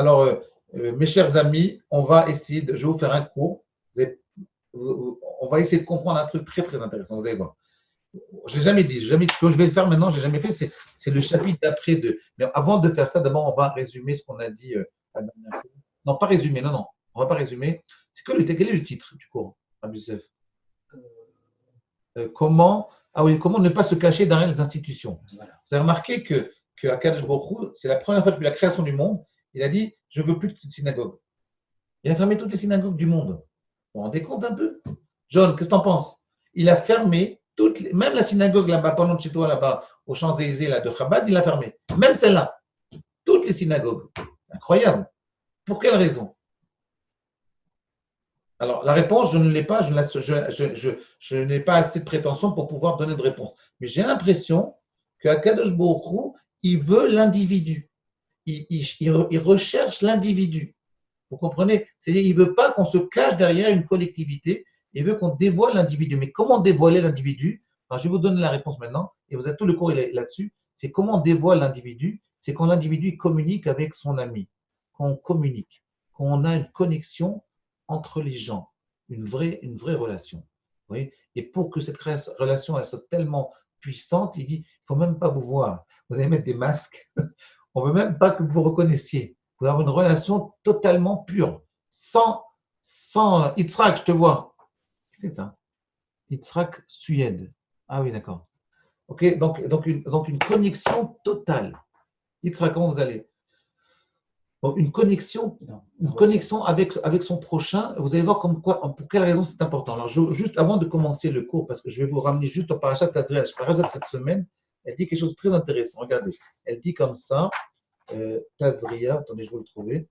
Alors, mes chers amis, on va essayer je vais vous faire un cours. On va essayer de comprendre un truc très, très intéressant. Vous allez voir. Je n'ai jamais dit, ce que je vais faire maintenant, je n'ai jamais fait, c'est le chapitre d'après. Mais avant de faire ça, d'abord, on va résumer ce qu'on a dit la dernière fois. Non, pas résumer, non, on ne va pas résumer. Quel est le titre du cours, Rabbi Youssef? Comment ne pas se cacher derrière les institutions. Voilà. Vous avez remarqué que Akadosh Baruch Hu, c'est la première fois depuis la création du monde, il a dit « Je ne veux plus de synagogue ». Il a fermé toutes les synagogues du monde. Vous vous rendez compte un peu? John, qu'est-ce que tu en penses? Il a fermé même la synagogue là-bas, pas loin de chez toi, là-bas, aux Champs-Élysées là, de Chabad, il l'a fermé. Même celle-là. Toutes les synagogues. Incroyable. Pour quelle raison? Alors, la réponse, je ne l'ai pas, je n'ai pas assez de prétention pour pouvoir donner de réponse. Mais j'ai l'impression qu'Akadosh Baruch Hu, il veut l'individu. Il recherche l'individu. Vous comprenez? C'est-à-dire qu'il ne veut pas qu'on se cache derrière une collectivité, il veut qu'on dévoile l'individu. Mais comment dévoiler l'individu? Alors, je vais vous donner la réponse maintenant, et vous avez tout le cours là-dessus. C'est comment on dévoile l'individu? C'est quand l'individu communique avec son ami, qu'on communique, qu'on a une connexion entre les gens, une vraie relation. Vous voyez? Et pour que cette relation elle soit tellement puissante, il dit, il ne faut même pas vous voir. Vous allez mettre des masques. On ne veut même pas que vous vous reconnaissiez. Vous avez une relation totalement pure, sans Yitzhak, je te vois. C'est ça. Yitzhak Suède. Ah oui, d'accord. Ok, donc une connexion totale. Yitzhak, comment vous allez? Donc une connexion avec son prochain. Vous allez voir pour quelle raison c'est important. Alors, juste avant de commencer le cours, parce que je vais vous ramener juste au Parashat Tazria, Parashat cette semaine, elle dit quelque chose de très intéressant. Regardez, elle dit comme ça, Tazria, attendez, je vais le trouver.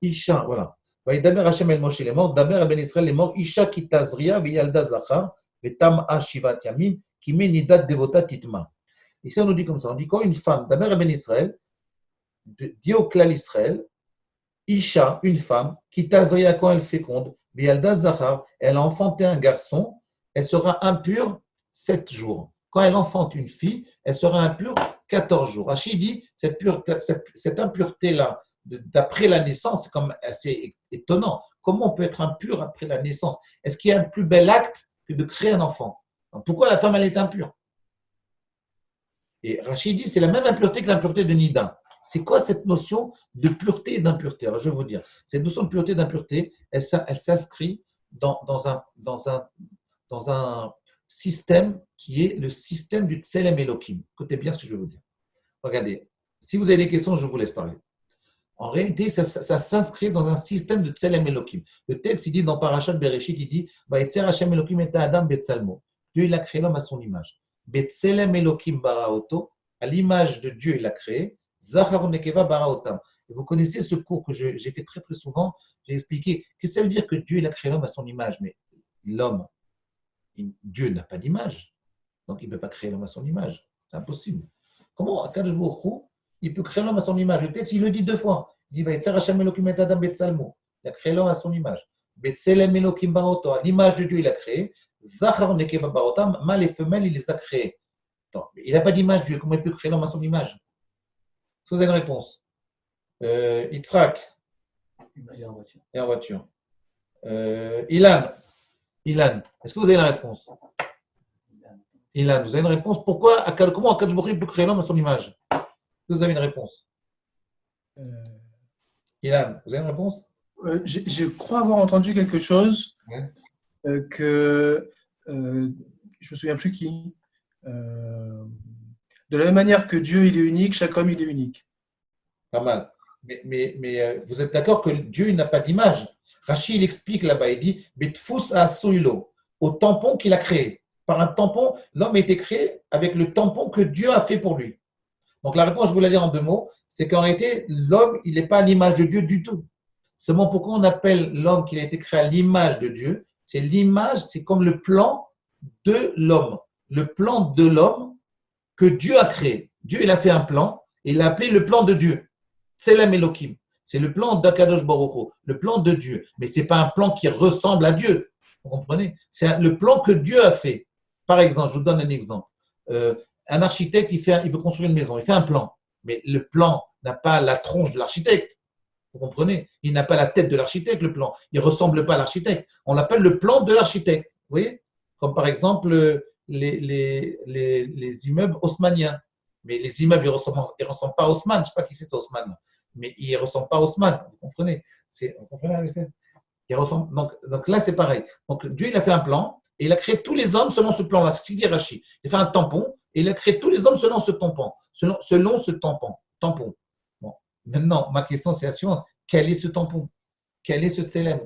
Isha, voilà. Daber Hashem el Moshe, il est mort. Daber ben Israël est mort. Isha ki Tazria, v'yalda zachar, v'tam'a shivat yamim, ki menidat devota titma. Ici, on nous dit comme ça. On dit quand une femme, Daber ben Israël, dit au clan Israël, Isha, une femme, qui Tazria quand elle féconde, v'yalda zachar, elle a enfanté un garçon, elle sera impure 7 jours. Quand elle enfante une fille, elle sera impure 14 jours. Rachid dit, cette impureté-là, d'après la naissance, c'est comme assez étonnant. Comment on peut être impur après la naissance? Est-ce qu'il y a un plus bel acte que de créer un enfant? Donc, pourquoi la femme, elle est impure? Et Rachid dit, c'est la même impureté que l'impureté de Nida. C'est quoi cette notion de pureté et d'impureté? Alors, je vais vous dire, cette notion de pureté et d'impureté, elle s'inscrit dans un système qui est le système du Tselem Elohim. Écoutez bien ce que je vais vous dire. Regardez, si vous avez des questions, je vous laisse parler. En réalité, ça s'inscrit dans un système de Tselem Elohim. Le texte, il dit dans Parashat Bereshit, il dit Vayetzer Hashem Elohim et Adam Betzalmo. Dieu, il a créé l'homme à son image. Betselem Elohim baraoto, à l'image de Dieu, il a créé. Zachar nekeva baraotam. Et vous connaissez ce cours que j'ai fait très très souvent. J'ai expliqué que ça veut dire que Dieu, il a créé l'homme à son image. Mais l'homme, Dieu n'a pas d'image. Donc, il ne peut pas créer l'homme à son image. C'est impossible. Comment Akadosh Baruch Hu, il peut créer l'homme à son image? Le texte, il le dit 2 fois. Il dit Vayetzer Hashem Elohim et Adam Betzalmo. Il a créé l'homme à son image. Betselem Elohim baroto. À l'image de Dieu, il a créé. Zachar nekeva barotam. Mâles et femelles, il les a créés. Attends, il n'a pas d'image, Dieu. Comment il peut créer l'homme à son image? Est-ce que vous avez une réponse? Yitzhak. Il est en voiture. Et en voiture. Ilan, est-ce que vous avez la réponse? Ilan, vous avez une réponse? Comment Akadosh Baruch Hu peut créer l'homme à son image? Est-ce que vous avez une réponse? Ilan, vous avez une réponse? Je crois avoir entendu quelque chose que je ne me souviens plus qui. De la même manière que Dieu il est unique, chaque homme il est unique. Pas mal. Mais vous êtes d'accord que Dieu il n'a pas d'image? Rachid il explique là-bas, il dit Betfus asouilo, au tampon qu'il a créé. Par un tampon, l'homme a été créé avec le tampon que Dieu a fait pour lui. Donc la réponse, je vous la dire en 2 mots, c'est qu'en réalité, l'homme, il n'est pas à l'image de Dieu du tout. Seulement, pourquoi on appelle l'homme qui a été créé à l'image de Dieu? C'est l'image, c'est comme le plan de l'homme. Le plan de l'homme que Dieu a créé. Dieu, il a fait un plan et il l'a appelé le plan de Dieu. Tselem Elohim. C'est le plan d'Akadosh Baruch Hu, le plan de Dieu. Mais ce n'est pas un plan qui ressemble à Dieu. Vous comprenez? C'est le plan que Dieu a fait. Par exemple, je vous donne un exemple. Un architecte, il veut construire une maison, il fait un plan. Mais le plan n'a pas la tronche de l'architecte. Vous comprenez? Il n'a pas la tête de l'architecte, le plan. Il ne ressemble pas à l'architecte. On l'appelle le plan de l'architecte. Vous voyez? Comme par exemple les immeubles haussmanniens. Mais les immeubles, ils ne ressemblent pas à Haussmann. Je ne sais pas qui c'est Haussmann. Mais ils ne ressemblent pas à Haussmann. Vous comprenez? Vous comprenez? Donc là, c'est pareil. Donc Dieu, il a fait un plan et il a créé tous les hommes selon ce plan-là. C'est ce qu'il dit Rachi. Il a fait un tampon et il a créé tous les hommes selon ce tampon. Selon ce tampon. Bon. Maintenant, ma question, c'est quel est ce tampon? Quel est ce tselem?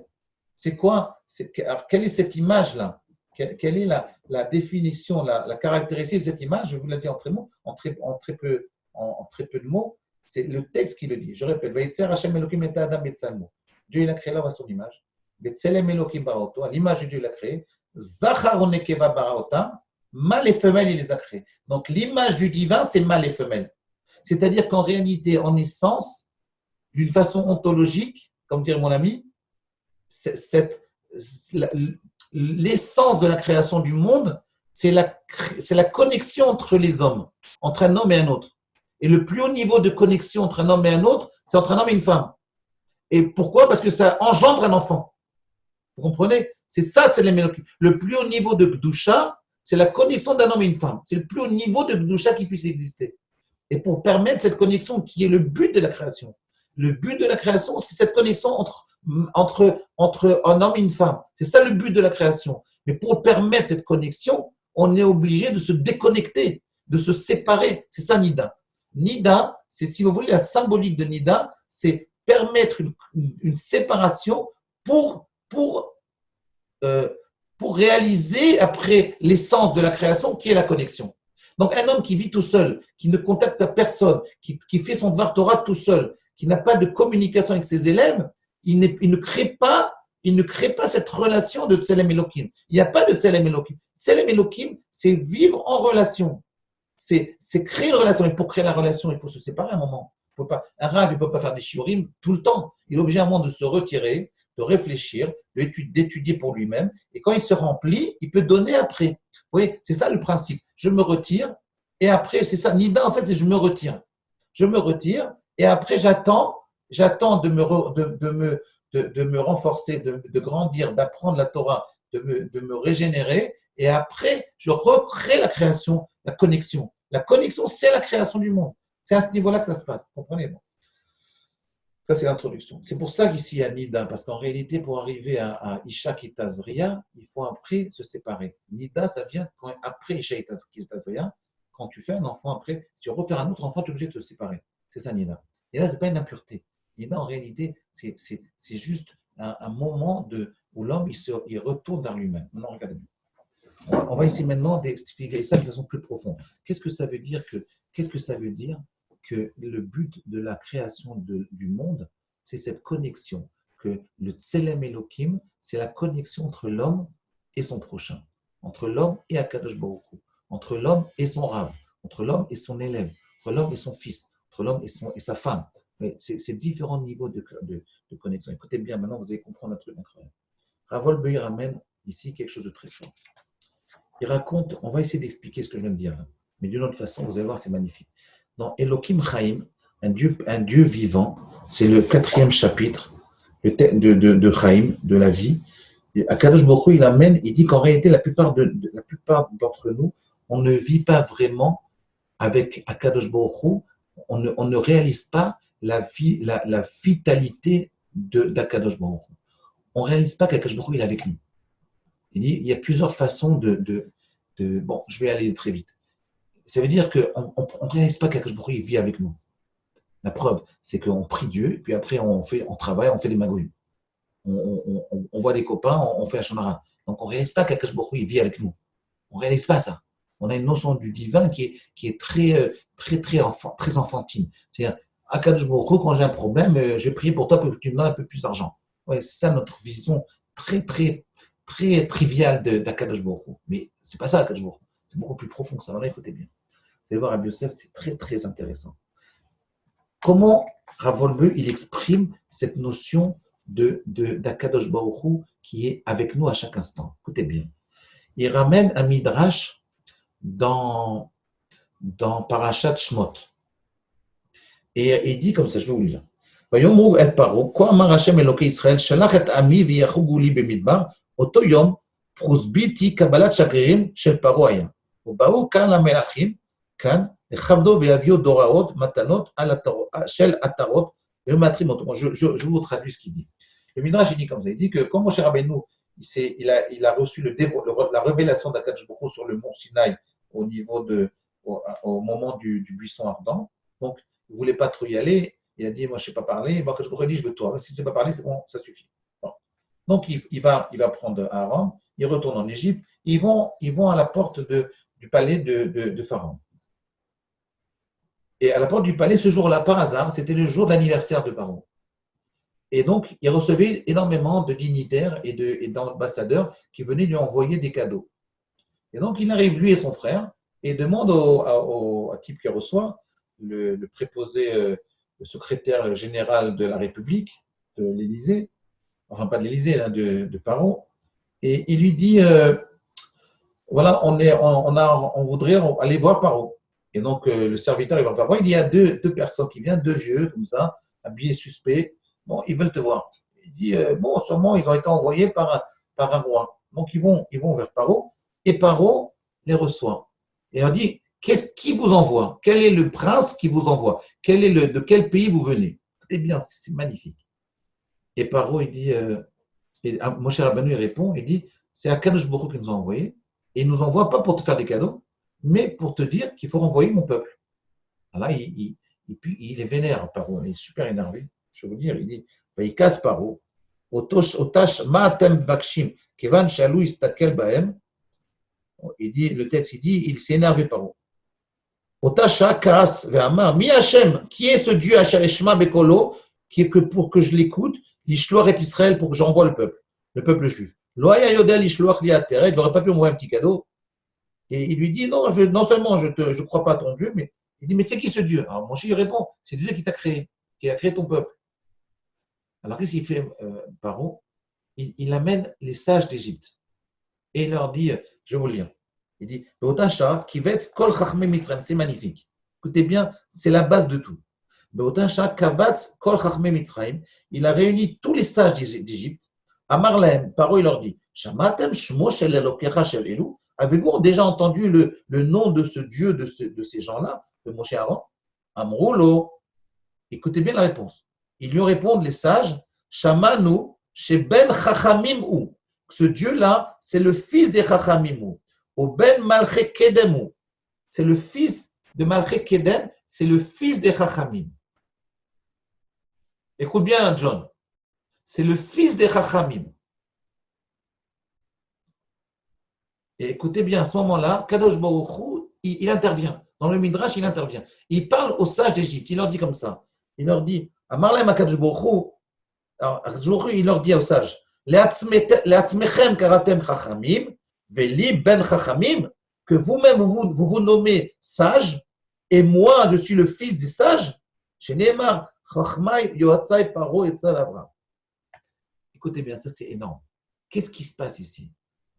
C'est quoi? Alors, quelle est cette image-là? Quelle est la définition, la caractéristique de cette image? Je vous l'ai dit en très peu de mots. C'est le texte qui le dit. Je répète. Dieu, il a créé l'homme à son image. À l'image de Dieu, il a créé. Zachar onekeva baraotam. Mâle et femelle, il les a créés. Donc, l'image du divin, c'est mâle et femelle. C'est-à-dire qu'en réalité, en essence, d'une façon ontologique, comme dirait mon ami, l'essence de la création du monde, c'est la connexion entre les hommes, entre un homme et un autre. Et le plus haut niveau de connexion entre un homme et un autre, c'est entre un homme et une femme. Et pourquoi? Parce que ça engendre un enfant. Vous comprenez? C'est ça, c'est les Mélokim. Le plus haut niveau de Gdusha, c'est la connexion d'un homme et une femme. C'est le plus haut niveau de Gdusha qui puisse exister. Et pour permettre cette connexion qui est le but de la création. Le but de la création, c'est cette connexion entre un homme et une femme. C'est ça le but de la création. Mais pour permettre cette connexion, on est obligé de se déconnecter, de se séparer. C'est ça Nida. Nida, c'est, si vous voulez, la symbolique de Nida, c'est permettre une séparation pour réaliser après l'essence de la création qui est la connexion. Donc un homme qui vit tout seul, qui ne contacte personne, qui fait son Dvar Torah tout seul, qui n'a pas de communication avec ses élèves, il ne crée pas cette relation de Tselem Elohim. Il n'y a pas de Tselem Elohim. Tselem Elohim, c'est vivre en relation. C'est créer une relation. Et pour créer la relation, il faut se séparer un moment. Un Rav ne peut pas faire des shiurim tout le temps. Il est obligé à un moment de se retirer, de réfléchir, d'étudier pour lui-même. Et quand il se remplit, il peut donner après. Vous voyez, c'est ça le principe. Je me retire et après, c'est ça. Nida, en fait, c'est je me retire. Je me retire et après, j'attends de me renforcer, de grandir, d'apprendre la Torah, de me régénérer. Et après, je recrée la création, la connexion. La connexion, c'est la création du monde. C'est à ce niveau-là que ça se passe. Vous comprenez? Ça, c'est l'introduction. C'est pour ça qu'ici, il y a Nida, parce qu'en réalité, pour arriver à Isha Kitazria, il faut après se séparer. Nida, ça vient après Isha Kitazria. Quand tu fais un enfant, après, si tu refais un autre enfant, tu es obligé de te séparer. C'est ça, Nida. Et là, ce n'est pas une impureté. Nida, en réalité, c'est juste un moment où l'homme, il retourne vers lui-même. Maintenant, regardez bien. On va essayer maintenant d'expliquer ça de façon plus profonde. Qu'est-ce que ça veut dire que le but de la création du monde, c'est cette connexion, que le Tselem Elohim, c'est la connexion entre l'homme et son prochain, entre l'homme et Akadosh Baruch Hu, entre l'homme et son Rav, entre l'homme et son élève, entre l'homme et son fils, entre l'homme et sa femme. Mais c'est différents niveaux de connexion. Écoutez bien, maintenant vous allez comprendre un truc incroyable. Ravol Beir amène ici quelque chose de très fort. Il raconte, on va essayer d'expliquer ce que je viens de dire, mais d'une autre façon, vous allez voir, c'est magnifique. Dans Elohim Chaim, un Dieu vivant, c'est le 4e chapitre de Chaim, de la vie. Akadosh Baruch Hu, il dit qu'en réalité, la plupart d'entre nous, on ne vit pas vraiment avec Akadosh Baruch Hu, on ne réalise pas la vitalité d'Akadosh Baruch Hu. On ne réalise pas qu'Akadosh Baruch Hu, il est avec nous. Il dit, il y a plusieurs façons bon, je vais aller très vite. Ça veut dire qu'on ne réalise pas qu'Akadosh Baruch Hu, il vit avec nous. La preuve, c'est qu'on prie Dieu, et puis après on travaille, on fait des magouilles. On voit des copains, on fait un chamara. Donc on ne réalise pas qu'Akadosh Baruch Hu, il vit avec nous. On ne réalise pas ça. On a une notion du divin qui est très enfantine. C'est-à-dire, Akadosh Baruch Hu, quand j'ai un problème, je vais prier pour toi pour que tu me donnes un peu plus d'argent. Ouais, c'est ça notre vision très triviale d'Akadosh Baruch Hu. Mais ce n'est pas ça, Akadosh Baruch Hu. C'est beaucoup plus profond que ça. Alors écoutez bien. Vous allez voir, Rabbi Yosef, c'est très intéressant. Comment Rav Wolbe, il exprime cette notion d'Akadosh Baruch Hu qui est avec nous à chaque instant. Écoutez bien. Il ramène un midrash dans Parashat Shmot. Et il dit comme ça, je vais vous le lire. ויאמרו אל פרעה, כה אמר השם אלוקי ישראל, שלח את עמי ויחוגו לי במדבר, אותו יום פרוסביתי קבלת שגרירים של פרעה היה. ובאו כאן המלכים, כאן, לכבדו ויביאו דוראות, מתנות של עטרות, והיו מאתרים אותו. Je vous traduis ce qu'il dit. Le Midrash, il dit comme ça, il dit que quand Moshe Rabbeinu, il a reçu la révélation d'Akadosh Baruch Hu sur le mont Sinaï au moment du buisson ardent, donc il ne voulait pas trop y aller, il a dit, moi je ne sais pas parler, moi Akadosh Baruch Hu dit, je veux toi, si tu ne sais pas parler, c'est bon, ça suffit. Bon. Donc il va prendre Aaron, il retourne en Égypte, ils vont à la porte du palais de Pharaon. Et à la porte du palais, ce jour-là, par hasard, c'était le jour de l'anniversaire de Pharaon. Et donc, il recevait énormément de dignitaires et d'ambassadeurs qui venaient lui envoyer des cadeaux. Et donc, il arrive, lui et son frère, et demande au type qui reçoit, le préposé, le secrétaire général de la République, de l'Élysée, enfin pas de l'Élysée, de Pharaon, et il lui dit, voilà, on voudrait aller voir Pharaon. Et donc, le serviteur, il va voir Pharaon, il y a deux personnes qui viennent, deux vieux, comme ça, habillés suspects. Bon, ils veulent te voir. Il dit, bon, sûrement, ils ont été envoyés par un roi. Donc, ils vont vers Pharaon, et Pharaon les reçoit. Et il leur dit, qui vous envoie? Quel est le prince qui vous envoie? De quel pays vous venez? Écoutez bien, c'est magnifique. Et Pharaon, il dit, Moshe Rabbeinu, il répond, il dit, c'est Akadosh Baruch Hu qui nous a envoyés, et il ne nous envoie pas pour te faire des cadeaux, mais pour te dire qu'il faut renvoyer mon peuple. Alors là, il est vénère, Pharaon, il est super énervé. Je vais vous dire, il dit, il casse Paro, Otash Ma'atem Vakshim, Kevan Shalou Istakel Bahem. Il dit, le texte, il s'est énervé Paro. Otasha Karas Ve'amar, Mi Hashem, qui est ce Dieu Asher Eshma Bekolo, qui est que pour que je l'écoute, l'Ishloach et Israël, pour que j'envoie le peuple juif. Loaya Yodel l'Ishloach Liatere, il n'aurait pas pu m'envoyer un petit cadeau. Et il lui dit, non seulement je ne crois pas à ton Dieu, mais il dit, mais c'est qui ce Dieu? Alors Moshe lui répond, c'est Dieu qui t'a créé, qui a créé ton peuple. Alors, qu'est-ce qu'il fait, Paro? Il amène les sages d'Égypte. Et il leur dit, je vais vous le lire. Il dit, c'est magnifique. Écoutez bien, c'est la base de tout. Il a réuni tous les sages d'Égypte. Amar lahem, Paro, il leur dit, avez-vous déjà entendu le nom de ce Dieu, de ces gens-là, de Moshe Aaron? Amroulo. Écoutez bien la réponse. Ils lui répondent, les sages, Shamanu, chez Ben Chachamim ou. Ce Dieu-là, c'est le fils des Chachamim ou. Au Ben Malché Kedem ou. C'est le fils de Malché Kedem, c'est le fils des Chachamim. Écoute bien, John. C'est le fils des Chachamim. Et écoutez bien, à ce moment-là, Kadosh Baruch Hu, il intervient. Dans le Midrash, il intervient. Il parle aux sages d'Égypte. Il leur dit comme ça. Il leur dit, Amarlem Akadosh Baruch Hu, il leur dit aux sages, Leatzmechem karatem chachamim, veli ben chachamim, que vous-même vous nommez sages, et moi je suis le fils des sages. Chez Nehemar, chachmai yoatzai paro etzal Abraham. Écoutez bien, ça c'est énorme. Qu'est-ce qui se passe ici?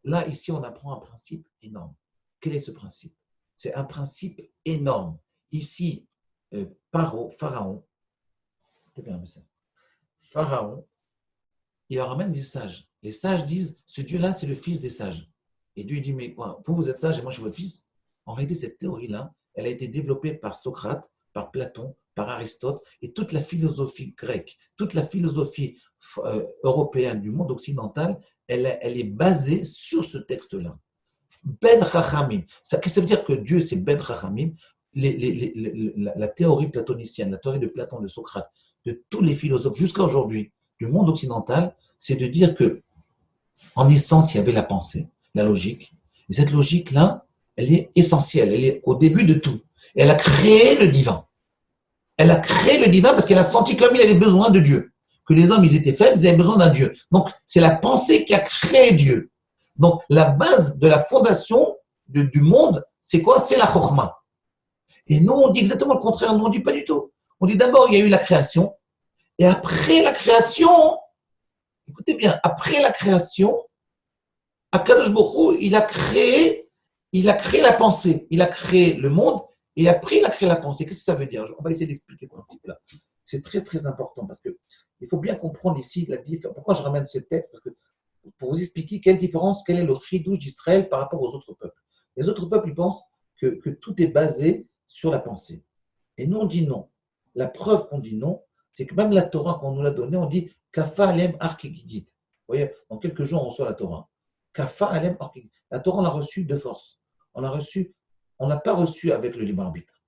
Là, ici, on apprend un principe énorme. Quel est ce principe? C'est un principe énorme. Ici, Pharaon, il leur ramène des sages. Les sages disent, ce Dieu-là, c'est le fils des sages. Et Dieu dit, mais quoi, vous êtes sage et moi je suis votre fils? En réalité, cette théorie-là, elle a été développée par Socrate, par Platon, par Aristote et toute la philosophie grecque, toute la philosophie européenne du monde occidental, elle est basée sur ce texte-là. Ben Chachamim. Qu'est-ce que ça veut dire que Dieu, c'est Ben Chachamim? La théorie platonicienne, la théorie de Platon, de Socrate, de tous les philosophes jusqu'à aujourd'hui du monde occidental, c'est de dire que en essence, il y avait la pensée, la logique. Et cette logique-là, elle est essentielle, elle est au début de tout. Et elle a créé le divin. Elle a créé le divin parce qu'elle a senti que l'homme, il avait besoin de Dieu. Que les hommes, ils étaient faibles, ils avaient besoin d'un Dieu. Donc, c'est la pensée qui a créé Dieu. Donc, la base de la fondation du monde, c'est quoi? C'est la chokhmah. Et nous, on dit exactement le contraire. Nous, on ne dit pas du tout. On dit d'abord, il y a eu la création. Et après la création, écoutez bien, après la création, Akadosh Baruch Hu, il a créé la pensée. Il a créé le monde et après, il a créé la pensée. Qu'est-ce que ça veut dire? On va essayer d'expliquer ce principe-là. C'est très, très important parce qu'il faut bien comprendre ici la différence. Pourquoi je ramène ce texte? Parce que pour vous expliquer quelle différence, quel est le chidouche d'Israël par rapport aux autres peuples. Les autres peuples, ils pensent que tout est basé sur la pensée. Et nous, on dit non. La preuve qu'on dit non, c'est que même la Torah, quand on nous l'a donnée, on dit Kafa alem arkigit. Vous voyez, dans quelques jours, on reçoit la Torah. Kafa alem arkigit. La Torah, on l'a reçue de force. On n'a pas reçu avec le libre arbitre.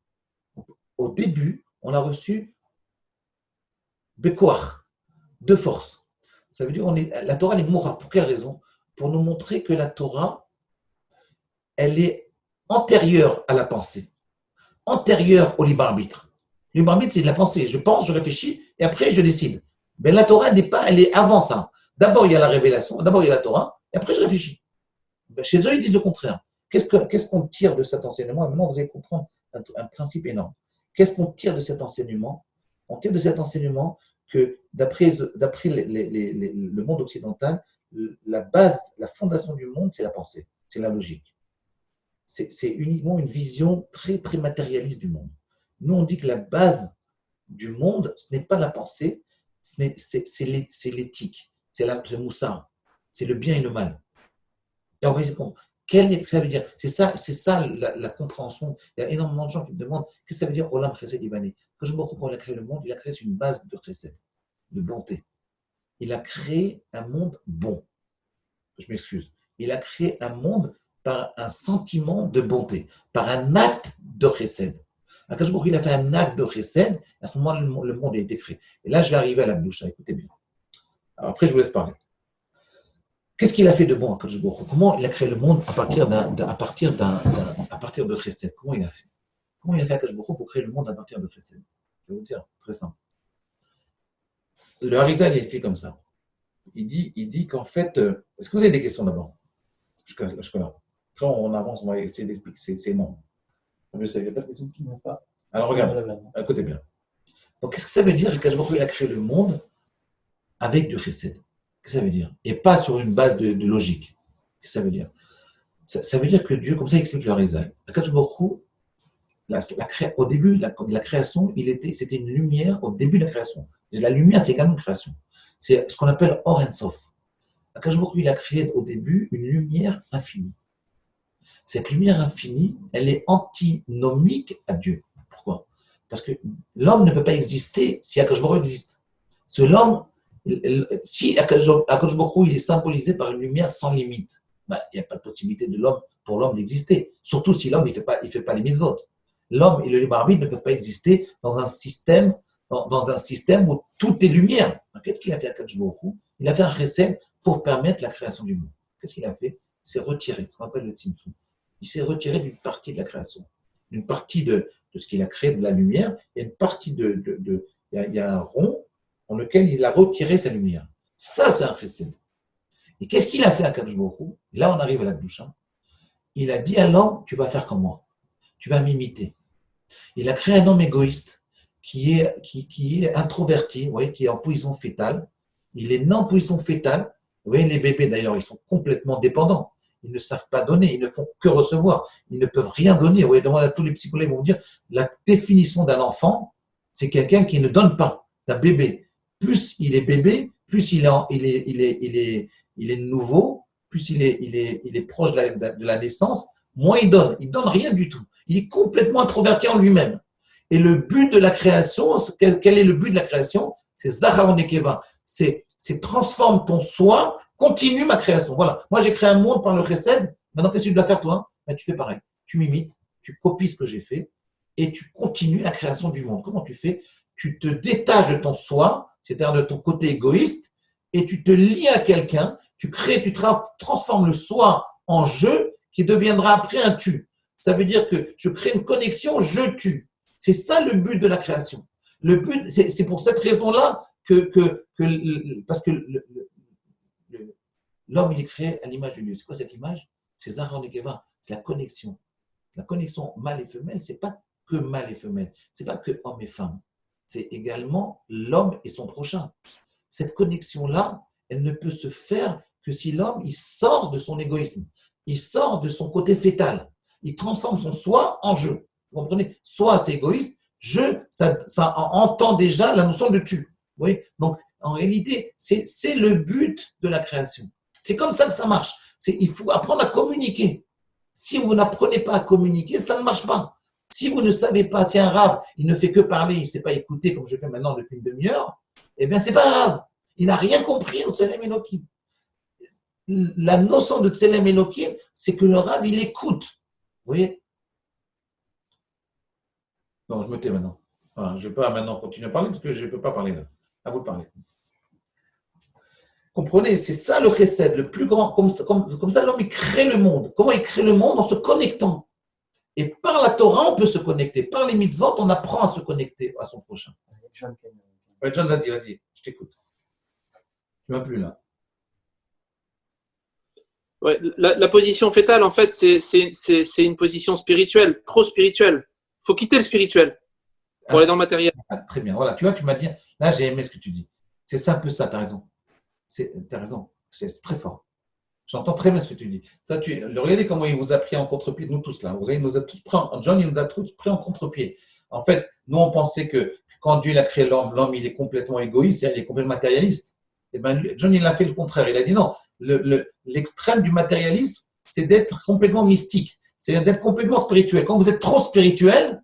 Au début, on l'a reçu bekoach, de force. Ça veut dire la Torah, elle est moura. Pour quelle raison? Pour nous montrer que la Torah, elle est antérieure à la pensée, antérieure au libre arbitre. Le libre arbitre, c'est de la pensée. Je pense, je réfléchis, et après, je décide. Mais la Torah, elle est avant ça. D'abord, il y a la révélation, d'abord, il y a la Torah, et après, je réfléchis. Chez eux, ils disent le contraire. Qu'est-ce qu'on tire de cet enseignement? Et maintenant, vous allez comprendre un principe énorme. Qu'est-ce qu'on tire de cet enseignement? On tire de cet enseignement que d'après le monde occidental, la base, la fondation du monde, c'est la pensée, c'est la logique. C'est uniquement une vision très, très matérialiste du monde. Nous, on dit que la base du monde, ce n'est pas la pensée, c'est l'éthique, c'est le moussard, c'est le bien et le mal. Et on va essayer de comprendre. Qu'est-ce que ça veut dire? C'est ça la compréhension. Il y a énormément de gens qui me demandent qu'est-ce que ça veut dire Olam Chesed Ibané. Quand je me comprends, il a créé le monde, il a créé sur une base de Chesed, de bonté. Il a créé un monde bon. Je m'excuse. Il a créé un monde par un sentiment de bonté, par un acte de Chesed. Quand il a fait un acte de Chesed, à ce moment-là, le monde a été créé. Et là, je vais arriver à la bouche. Écoutez bien. Alors après, je vous laisse parler. Qu'est-ce qu'il a fait de bon à Kadosh Baruch Hu? Comment il a créé le monde à partir de Chesed? Comment il a fait? Comment il a fait à Kadosh Baruch Hu pour créer le monde à partir de Chesed? Je vais vous dire, très simple. Le Harizal, il explique comme ça. Il dit qu'en fait, est-ce que vous avez des questions d'abord? Jusqu'à là. Après, on avance, on va essayer d'expliquer. C'est non. Il n'y a pas de questions? Non, pas. Alors regarde, écoutez bien. Donc, qu'est-ce que ça veut dire que Kadosh Baruch Hu, il a créé le monde avec du Chesed? Qu'est-ce que ça veut dire? Et pas sur une base de logique. Qu'est-ce que ça veut dire? Ça veut dire que Dieu, comme ça, il explique le Harizal. Kadosh Baruch Hu, au début de la création, c'était une lumière au début de la création. Et la lumière, c'est également une création. C'est ce qu'on appelle Or En Sof. Kadosh Baruch Hu, il a créé au début une lumière infinie. Cette lumière infinie, elle est antinomique à Dieu. Pourquoi? Parce que l'homme ne peut pas exister si Kadosh Baruch Hu existe. Parce que l'homme, si Kadosh Baruch Hu, il est symbolisé par une lumière sans limite, il n'y a pas de possibilité pour l'homme d'exister. Surtout si l'homme il fait pas les mitzvot. L'homme et le libre arbitre ne peuvent pas exister dans un système où tout est lumière. Qu'est-ce qu'il a fait à Kadosh Baruch Hu? Il a fait un chesed pour permettre la création du monde. Qu'est-ce qu'il a fait? Il s'est retiré, ce qu'on appelle le tzimtzum. Il s'est retiré d'une partie de la création, d'une partie de ce qu'il a créé de la lumière. Il y a une partie il y a un rond dans lequel il a retiré sa lumière. Ça, c'est un chesed. Et qu'est-ce qu'il a fait à Kadosh Baruch Hu? Là, on arrive à la douche. Il a dit à l'homme, tu vas faire comme moi. Tu vas m'imiter. Il a créé un homme égoïste qui est introverti, vous voyez, qui est en position fétale. Il est né en position fétale. Vous voyez, les bébés, d'ailleurs, ils sont complètement dépendants. Ils ne savent pas donner, ils ne font que recevoir. Ils ne peuvent rien donner. Vous voyez, demandez à tous les psychologues, ils vont vous dire, la définition d'un enfant, c'est quelqu'un qui ne donne pas, d'un bébé. Plus il est bébé, plus il est nouveau, plus il est proche de la naissance, moins il donne. Il ne donne rien du tout. Il est complètement introverti en lui-même. Et le but de la création, quel est le but de la création? C'est Zachar Nekeva. C'est transforme ton soi, continue ma création. Voilà. Moi, j'ai créé un monde par le chesed. Maintenant, qu'est-ce que tu dois faire, toi? Tu fais pareil. Tu m'imites, tu copies ce que j'ai fait et tu continues la création du monde. Comment tu fais? Tu te détaches de ton soi, c'est-à-dire de ton côté égoïste, et tu te lies à quelqu'un. Tu transformes le soi en je qui deviendra après un tu. Ça veut dire que je crée une connexion je-tu. C'est ça le but de la création. Le but, c'est pour cette raison-là parce que l'homme, il est créé à l'image de Dieu. C'est quoi cette image? C'est Zachar Nekeva, c'est la connexion. La connexion mâle et femelle, c'est pas que mâle et femelle, c'est pas que homme et femme. C'est également l'homme et son prochain. Cette connexion-là, elle ne peut se faire que si l'homme, il sort de son égoïsme, il sort de son côté fétal, il transforme son soi en jeu. Vous comprenez? Soit c'est égoïste, Ça entend déjà la notion de tu. Vous voyez? Donc, en réalité, c'est le but de la création. C'est comme ça que ça marche. Il faut apprendre à communiquer. Si vous n'apprenez pas à communiquer, ça ne marche pas. Si vous ne savez pas, si un rave, il ne fait que parler, il ne sait pas écouter comme je fais maintenant depuis une demi-heure, eh bien, c'est pas grave. Il n'a rien compris au Tselem Elohim. La notion de Tselem Elohim, c'est que le rave, il écoute. Vous voyez? Non, je me tais maintenant. Enfin, je ne vais pas maintenant continuer à parler parce que je ne peux pas parler là. À vous de parler. Comprenez, c'est ça le chesed, le plus grand. Comme ça, l'homme, il crée le monde. Comment il crée le monde? En se connectant. Et par la Torah, on peut se connecter. Par les mitzvot, on apprend à se connecter à son prochain. John, vas-y, je t'écoute. Tu ne m'as plus là. Ouais, la position fétale, en fait, c'est une position spirituelle, trop spirituelle. Il faut quitter le spirituel pour aller dans le matériel. Très bien, voilà. Tu vois, tu m'as dit, là, j'ai aimé ce que tu dis. C'est un peu ça, tu as raison. Tu as raison, c'est très fort. J'entends très bien ce que tu dis. Toi, regardez comment il vous a pris en contre-pied, nous tous là. John, il nous a tous pris en contre-pied. En fait, nous, on pensait que quand Dieu a créé l'homme, il est complètement égoïste, il est complètement matérialiste. Et bien, John, il a fait le contraire. Il a dit non, l'extrême du matérialisme, c'est d'être complètement mystique, c'est d'être complètement spirituel. Quand vous êtes trop spirituel,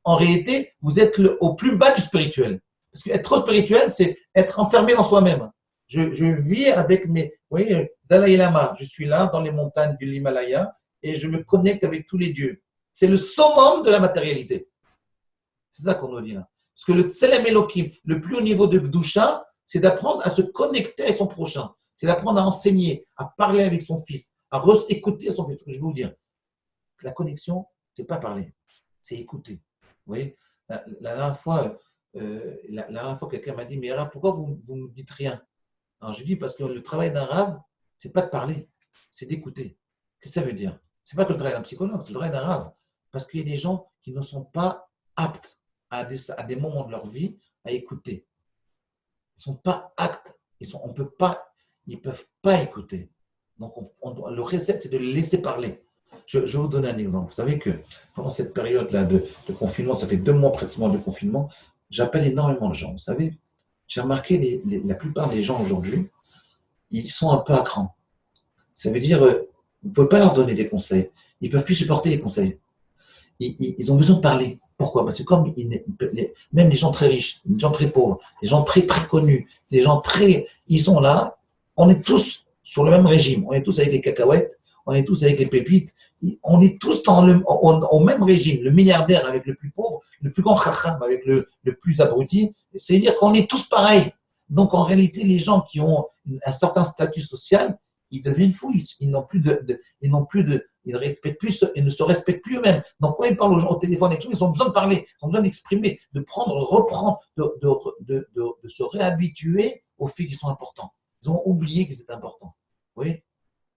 en réalité, vous êtes au plus bas du spirituel. Parce qu'être trop spirituel, c'est être enfermé dans soi-même. Je vis avec vous voyez, Dalai Lama, je suis là dans les montagnes de l'Himalaya et je me connecte avec tous les dieux. C'est le summum de la matérialité. C'est ça qu'on nous dit là. Parce que le Tselem Elohim, le plus haut niveau de Gdusha, c'est d'apprendre à se connecter avec son prochain. C'est d'apprendre à enseigner, à parler avec son fils, à écouter son fils. Je vais vous dire, la connexion, c'est pas parler, c'est écouter. Vous voyez, la dernière fois, quelqu'un m'a dit, mais Rav, pourquoi vous ne me dites rien? Alors je dis, parce que le travail d'un Rav, c'est pas de parler, c'est d'écouter. Qu'est-ce que ça veut dire? C'est pas que le travail d'un psychologue, c'est le travail d'un Rav. Parce qu'il y a des gens qui ne sont pas aptes à des moments de leur vie à écouter. Ils ne sont pas aptes. Ils ne peuvent pas écouter. Donc, le recette, c'est de les laisser parler. Je vais vous donner un exemple. Vous savez que pendant cette période-là de confinement, ça fait 2 mois pratiquement de confinement, j'appelle énormément de gens. Vous savez, j'ai remarqué la plupart des gens aujourd'hui, ils sont un peu à cran. Ça veut dire, vous ne pouvez pas leur donner des conseils. Ils ne peuvent plus supporter les conseils. Ils ont besoin de parler. Pourquoi? Parce que comme même les gens très riches, les gens très pauvres, les gens très très connus, les gens ils sont là, on est tous sur le même régime, on est tous avec les cacahuètes, on est tous avec les pépites, on est tous au même régime, le milliardaire avec le plus pauvre, le plus grand chacham avec le plus abruti, c'est-à-dire qu'on est tous pareils. Donc en réalité, les gens qui ont un certain statut social, ils deviennent fous, ils ne se respectent plus eux-mêmes. Donc, quand ils parlent aux gens au téléphone, ils ont besoin de parler, ils ont besoin d'exprimer, de reprendre, de se réhabituer aux faits qui sont importants. Ils ont oublié que c'est important. Vous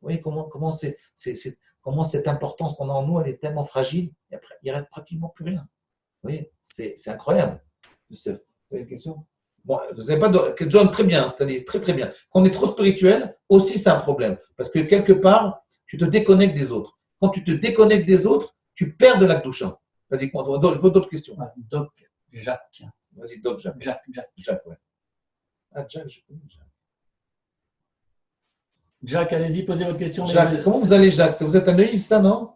voyez comment cette importance qu'on a en nous, elle est tellement fragile, et après, il ne reste pratiquement plus rien. Vous voyez, c'est incroyable. Vous avez une question? Bon, vous n'avez pas de John, très bien, c'est-à-dire très très bien. Quand on est trop spirituel, aussi c'est un problème. Parce que quelque part, tu te déconnectes des autres. Quand tu te déconnectes des autres, tu perds de la doucha. Vas-y, je veux d'autres questions. Doc Jacques. Vas-y, Doc Jacques. Jacques, ouais. Ah, Jacques, je connais Jacques. Jacques, allez-y, posez votre question. Jacques, comment vous allez, Jacques? Vous êtes un Neuilly, ça, non?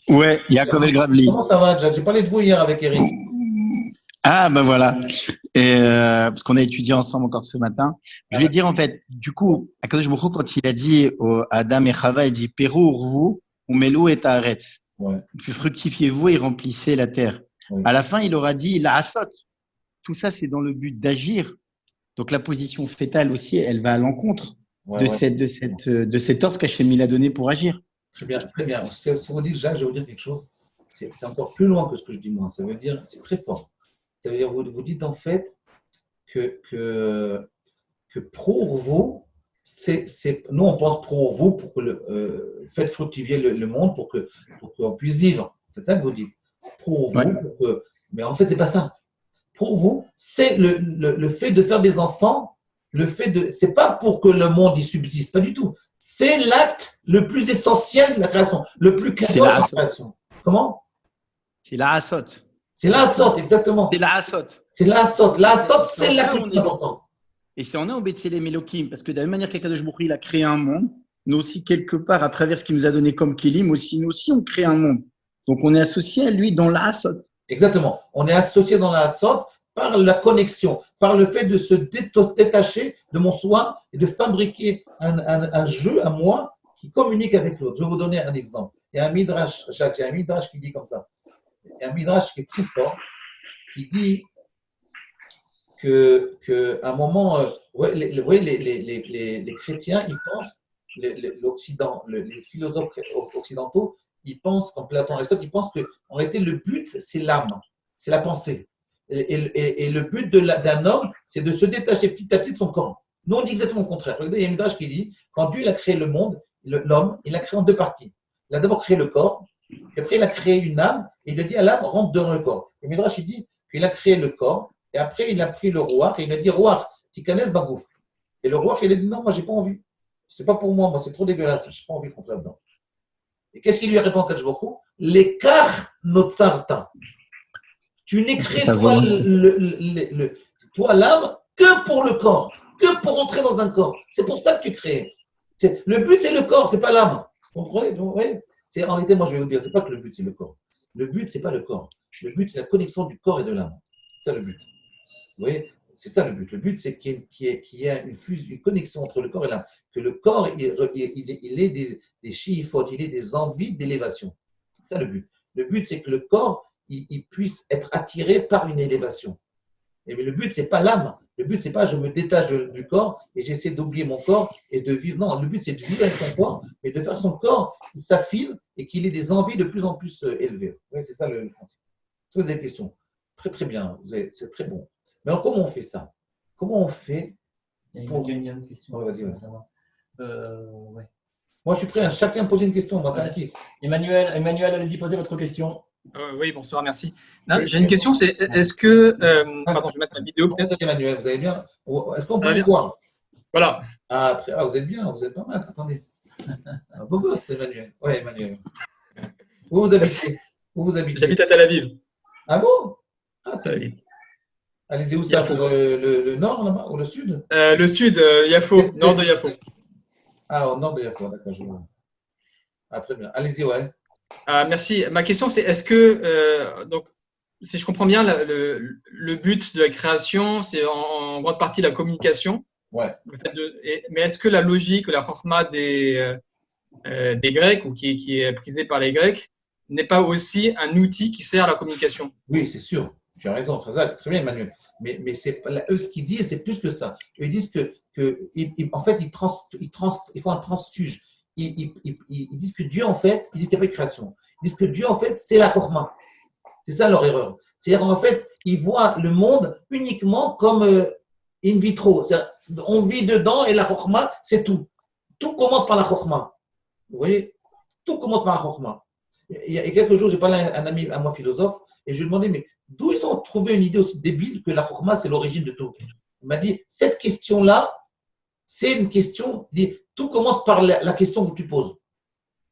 Ouais, Yaakov El Gravli. Comment ça va, Jacques? J'ai parlé de vous hier avec Eric. Ah, ben voilà. Parce qu'on a étudié ensemble encore ce matin. Je voulais dire, en fait, du coup, Akadosh Baruch Hu, quand il a dit à Adam et Chava, il dit « Peru urvu, umelu et haaretz ». Fructifiez-vous et remplissez la terre. Ouais. À la fin, il aura dit « La asot ». Tout ça, c'est dans le but d'agir. Donc, la position fétale aussi, elle va à l'encontre de cet ordre qu'Hachem a donné pour agir. Très bien, très bien. Si vous dites, Jacques, je vais vous dire quelque chose. C'est encore plus loin que ce que je dis moi. Ça veut dire, c'est très fort. Ça veut dire, vous dites en fait que pour vous, nous on pense pour vous, pour que faites fructifier le monde, pour qu'on puisse vivre. C'est ça que vous dites. Pour vous, mais en fait, c'est pas ça. Pour vous, c'est le fait de faire des enfants, c'est pas pour que le monde y subsiste, pas du tout. C'est l'acte le plus essentiel de la création, le plus cadeau de la création. Comment? C'est la asot. C'est l'asot, exactement. C'est la asot. C'est l'asot. L'asot, c'est Dans la ça, on plus est importante. Et c'est en un au Betselem Elohim, parce que de la même manière qu'Akadosh Baruch Hu, il a créé un monde, nous aussi, quelque part, à travers ce qu'il nous a donné comme Kélim, aussi, nous aussi, on crée un monde. Donc, on est associé à lui dans la asot. Exactement. On est associé dans la asot par la connexion, par le fait de se détacher de mon soi et de fabriquer un jeu à moi qui communique avec l'autre. Je vais vous donner un exemple. Il y a un midrash, Jacques, il y a un midrash qui dit comme ça. Il y a un midrash qui est très fort, qui dit qu'à un moment, les chrétiens, ils pensent, l'Occident, les philosophes occidentaux, ils pensent, comme Platon et Aristote, ils pensent qu'en réalité, le but, c'est l'âme, c'est la pensée. Et le but d'un homme, c'est de se détacher petit à petit de son corps. Nous, on dit exactement le contraire. Regardez, il y a un midrash qui dit, quand Dieu il a créé le monde, l'homme, il l'a créé en deux parties. Il a d'abord créé le corps, puis après, il a créé une âme, et il a dit à l'âme, rentre dans le corps. Le midrash, il dit qu'il a créé le corps, et après, il a pris le roi, et il a dit, roi, tu connais Bagouf. Et le roi, il a dit, non, moi, j'ai pas envie. C'est pas pour moi, c'est trop dégueulasse, j'ai pas envie de rentrer là-dedans. Et qu'est-ce qu'il lui répond à Kajboku? L'écart notsarta. Tu n'es créé, toi, l'âme, que pour le corps, que pour entrer dans un corps. C'est pour ça que tu crées. Le but, c'est le corps, c'est pas l'âme. Vous comprenez? En réalité, moi, je vais vous dire, c'est pas que le but, c'est le corps. Le but, c'est pas le corps. Le but, c'est la connexion du corps et de l'âme. C'est ça le but. Vous voyez? C'est ça le but. Le but, c'est qu'il y ait une connexion entre le corps et l'âme. Que le corps, il ait des chiifotes, il ait des envies d'élévation. C'est ça le but. Le but, c'est que le corps, il puisse être attiré par une élévation. Mais le but, c'est pas l'âme. Le but, c'est pas je me détache du corps et j'essaie d'oublier mon corps et de vivre. Non, le but, c'est de vivre avec son corps, mais de faire son corps, il s'affine et qu'il ait des envies de plus en plus élevées. Oui, c'est ça le principe. Si vous avez des questions, très très bien, c'est très bon. Mais alors, comment on fait ça? Comment on fait pour... Il y a une question. Ouais, vas-y, ouais. Ouais. Moi, je suis prêt à chacun poser une question. Moi, c'est un kiff. Emmanuel, allez-y, posez votre question. Oui, bonsoir, merci. J'ai une question, c'est est-ce que… pardon, je vais mettre ma vidéo peut-être. Emmanuel, vous allez bien? Est-ce qu'on peut vous voir? Voilà. Ah, vous êtes bien, vous êtes pas mal. Attendez. Un beau gosse, Emmanuel. Oui, Emmanuel. Où vous habitez? J'habite à Tel Aviv. Ah bon? Ah, c'est Tel Allez-y, où ça? Pour le nord là-bas ou le sud? Le sud, Yafo, nord de Yafo. Ah, au nord de Yafo, d'accord, je vois. Ah, très bien. Allez-y, ouais. Merci. Ma question, c'est est-ce que, donc, si je comprends bien, le but de la création, c'est en grande partie la communication. Ouais. Mais est-ce que la logique, la chorma des Grecs, ou qui est prisée par les Grecs, n'est pas aussi un outil qui sert à la communication? Oui, c'est sûr. Tu as raison, très bien, Emmanuel. Mais eux, ce qu'ils disent, c'est plus que ça. Ils disent en fait, ils font un transfuge. Ils disent que Dieu, en fait, ils disent qu'il n'y a pas de création. Ils disent que Dieu, en fait, c'est la chorma. C'est ça leur erreur. C'est-à-dire, en fait, ils voient le monde uniquement comme in vitro. C'est-à-dire, on vit dedans et la chorma, c'est tout. Tout commence par la chorma. Vous voyez? Tout commence par la chorma. Il y a quelques jours, j'ai parlé à un ami, à moi philosophe, et je lui ai demandé, mais d'où ils ont trouvé une idée aussi débile que la chorma, c'est l'origine de tout? Il m'a dit, cette question-là, c'est une question, tout commence par la question que tu poses.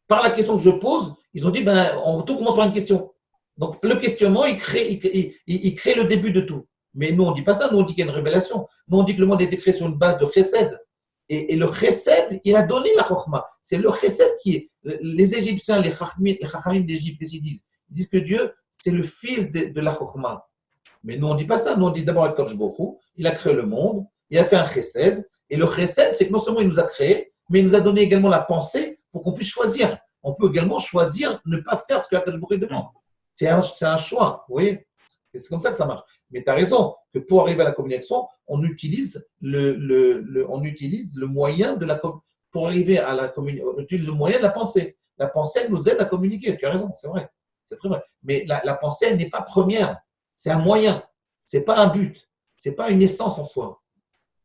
Par la question que je pose, ils ont dit, tout commence par une question. Donc, le questionnement, il crée le début de tout. Mais nous, on ne dit pas ça, nous, on dit qu'il y a une révélation. Nous, on dit que le monde a été créé sur une base de chesed. Et le chesed, il a donné la chorma. C'est le chesed qui est. Les Égyptiens, les chachamim d'Égypte, qu'est-ce qu'ils disent? Ils disent que Dieu, c'est le fils de la chorma. Mais nous, on ne dit pas ça. Nous, on dit d'abord Akadosh Baruch Hu, il a créé le monde, il a fait un chesed. Et le chesed, c'est que non seulement il nous a créé, mais il nous a donné également la pensée pour qu'on puisse choisir. On peut également choisir ne pas faire ce que Akadosh Baruch Hu demande. C'est un choix, vous voyez? Et c'est comme ça que ça marche. Mais tu as raison que pour arriver à la communication, on utilise le moyen de la pour arriver à la communication, on utilise le moyen de la pensée. La pensée, elle nous aide à communiquer. Tu as raison, c'est vrai. C'est très vrai. Mais la pensée, elle n'est pas première. C'est un moyen. C'est pas un but. C'est pas une essence en soi.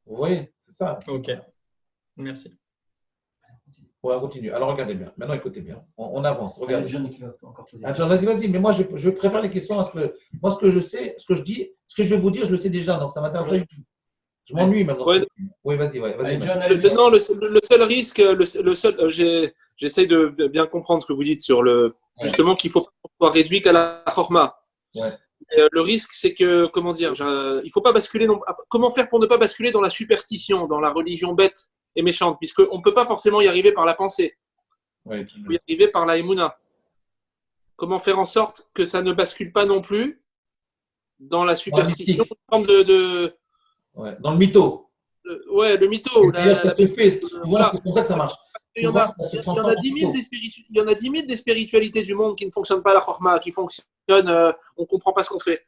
Vous voyez? C'est ça. Ok. Merci. Ouais, on continue. Alors, regardez bien. Maintenant, écoutez bien. On avance. Regardez. John qui va encore poser. Vas-y. Mais moi, je préfère les questions à moi, ce que je sais, ce que je dis, ce que je vais vous dire, je le sais déjà. Donc, ça m'intéresse pas du tout. Je m'ennuie maintenant. Ouais. Oui, vas-y. Allez, John, Non, le seul risque, j'essaie de bien comprendre ce que vous dites sur justement qu'il faut pas réduire qu'à la chorma. Ouais. Et, le risque, c'est que, comment dire, il faut pas basculer. Comment faire pour ne pas basculer dans la superstition, dans la religion bête et méchante, puisqu'on ne peut pas forcément y arriver par la pensée. Oui, Il faut y arriver par la émouna. Comment faire en sorte que ça ne bascule pas non plus dans la superstition, dans le mytho. Ouais, le mytho. D'ailleurs, qu'est-ce que tu fais? Souvent, Voilà. c'est comme ça que ça marche. Il y en Souvent, a, ça se il y en transforme a en 10 000 mytho. il y en a 10 000 des spiritualités du monde qui ne fonctionnent pas à la chorma, qui fonctionnent, on ne comprend pas ce qu'on fait.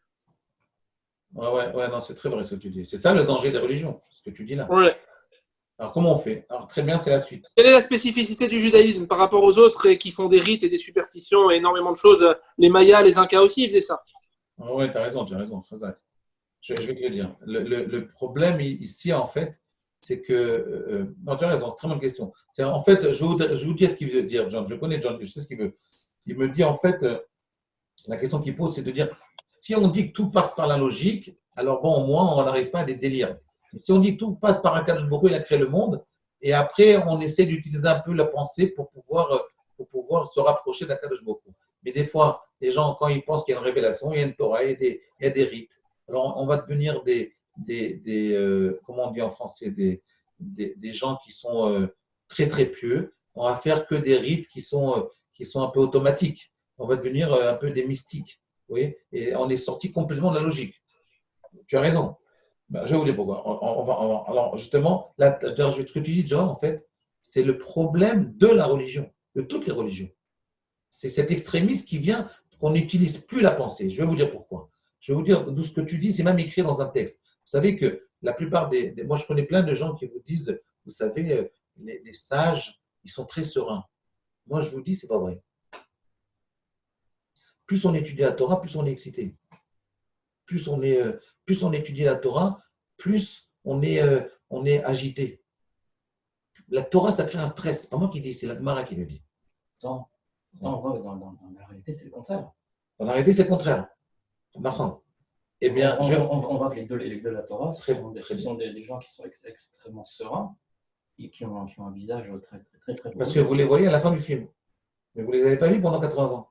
Ouais, non, c'est très vrai ce que tu dis. C'est ça le danger des religions, ce que tu dis là. Ouais. Alors, comment on fait? Alors, très bien, c'est la suite. Quelle est la spécificité du judaïsme par rapport aux autres et qui font des rites et des superstitions et énormément de choses? Les Mayas, les Incas aussi, ils faisaient ça. Oui, tu as raison. Khazak. Je vais te le dire. Le problème ici, en fait, c'est que. Non, tu as raison, très bonne question. En fait, je vous dis ce qu'il veut dire, John. Je connais John, je sais ce qu'il veut. Il me dit, en fait, la question qu'il pose, c'est de dire si on dit que tout passe par la logique, alors bon, au moins, on n'arrive pas à des délires. Mais si on dit que tout passe par un Kadosh Baruch Hu, il a créé le monde, et après, on essaie d'utiliser un peu la pensée pour pouvoir se rapprocher d'un Kadosh Baruch Hu. Mais des fois, les gens, quand ils pensent qu'il y a une révélation, il y a une Torah, il y a des rites. Alors, on va devenir comment on dit en français, des gens qui sont très, très pieux. On va faire que des rites qui sont un peu automatiques. On va devenir un peu des mystiques. Oui, et on est sorti complètement de la logique. Tu as raison. Ben, je vais vous dire pourquoi. Alors, justement, là, ce que tu dis, John, en fait, c'est le problème de la religion, de toutes les religions. C'est cet extrémisme qui vient qu'on n'utilise plus la pensée. Je vais vous dire pourquoi. Je vais vous dire d'où ce que tu dis, c'est même écrit dans un texte. Vous savez que la plupart moi, je connais plein de gens qui vous disent, vous savez, les sages, ils sont très sereins. Moi, je vous dis, c'est pas vrai. Plus on étudie la Torah, plus on est excité. Plus on étudie la Torah, plus on est agité. La Torah, ça crée un stress. C'est pas moi qui dis, c'est la Gemara qui le dit. Non, dans la réalité, c'est le contraire. Dans la réalité, c'est le contraire. Marchand. Eh bien, on voit que les deux de la Torah, ce sont des gens qui sont extrêmement sereins et qui ont un visage très parce que vous les voyez à la fin du film. Mais vous ne les avez pas vus pendant 80 ans.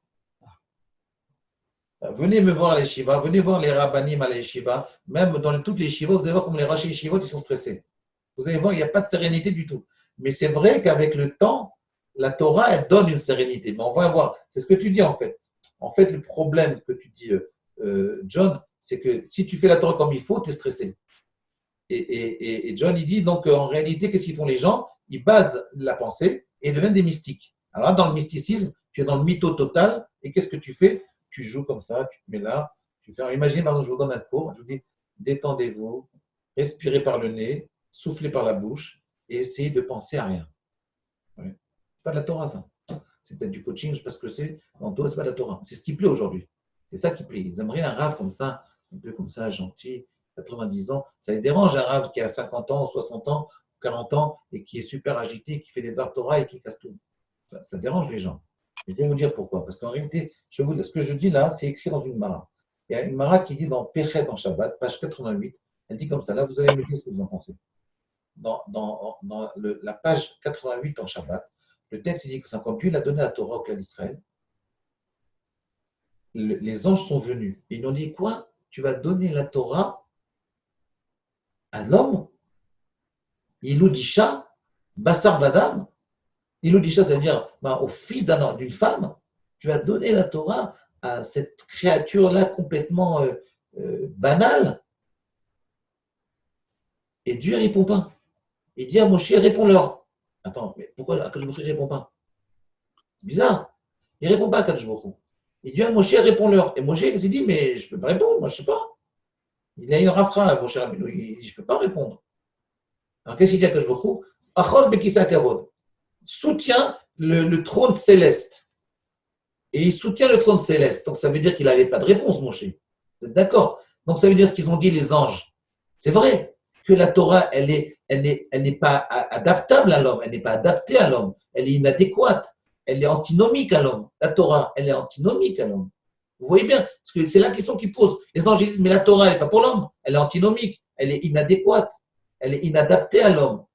Venez me voir à l'Eshiva, venez voir les rabbanim à l'Eshiva. Même dans toutes les Yeshivot, vous allez voir comme les rachis Yeshivot, ils sont stressés. Vous allez voir, il n'y a pas de sérénité du tout. Mais c'est vrai qu'avec le temps, la Torah, elle donne une sérénité. Mais on va voir. C'est ce que tu dis en fait. En fait, le problème que tu dis, John, c'est que si tu fais la Torah comme il faut, tu es stressé. Et John, il dit donc en réalité, qu'est-ce qu'ils font les gens? Ils basent la pensée et deviennent des mystiques. Alors là, dans le mysticisme, tu es dans le mytho total. Et qu'est-ce que tu fais? Tu joues comme ça, tu te mets là. Imaginez, maintenant, je vous donne un cours. Je vous dis, détendez-vous, respirez par le nez, soufflez par la bouche et essayez de penser à rien. Ouais. C'est pas de la Torah, ça. C'est peut-être du coaching, je ne sais pas ce que c'est. En tout cas, ce n'est pas de la Torah. C'est ce qui plaît aujourd'hui. C'est ça qui plaît. Ils aimeraient un rave comme ça, un peu comme ça, gentil, 90 ans. Ça les dérange un rave qui a 50 ans, 60 ans, 40 ans et qui est super agité, qui fait des bar Torah et qui casse tout. Ça dérange les gens. Je vais vous dire pourquoi. Parce qu'en réalité, ce que je dis là, c'est écrit dans une mara. Il y a une mara qui dit dans Péchet en Shabbat, page 88, elle dit comme ça. Là, vous allez me dire ce que vous en pensez. Dans la page 88 en Shabbat, le texte dit que quand Dieu a donné la Torah au clan d'Israël, les anges sont venus. Et ils ont dit quoi? Tu vas donner la Torah à l'homme? Iloudisha, Bassar Vadam. Iloudisha, ça veut dire au fils d'une femme. Tu vas donner la Torah à cette créature-là complètement banale. Et Dieu ne répond pas. Il dit à Moshe, réponds-leur. Attends, mais pourquoi Akadosh Baruch Hu ne répond pas? Bizarre. Il ne répond pas à Akadosh Baruch Hu. Il dit à Moshe, réponds-leur. Et Moshe s'est dit, mais je ne peux pas répondre, moi je ne sais pas. Il a une rasra, Moshe Rabbeinu, il dit, je ne peux pas répondre. Alors qu'est-ce qu'il dit à Akadosh Baruch Hu? Achos bekisa kavod. Soutient le trône céleste. Et il soutient le trône céleste. Donc ça veut dire qu'il n'avait pas de réponse, Moshe. Vous êtes d'accord? Donc ça veut dire ce qu'ils ont dit les anges. C'est vrai que la Torah, elle n'est pas adaptable à l'homme, elle n'est pas adaptée à l'homme, elle est inadéquate, elle est antinomique à l'homme. La Torah, elle est antinomique à l'homme. Vous voyez bien, parce que c'est la question qu'ils posent. Les anges disent, mais la Torah, elle n'est pas pour l'homme, elle est antinomique, elle est inadéquate, elle est inadaptée à l'homme.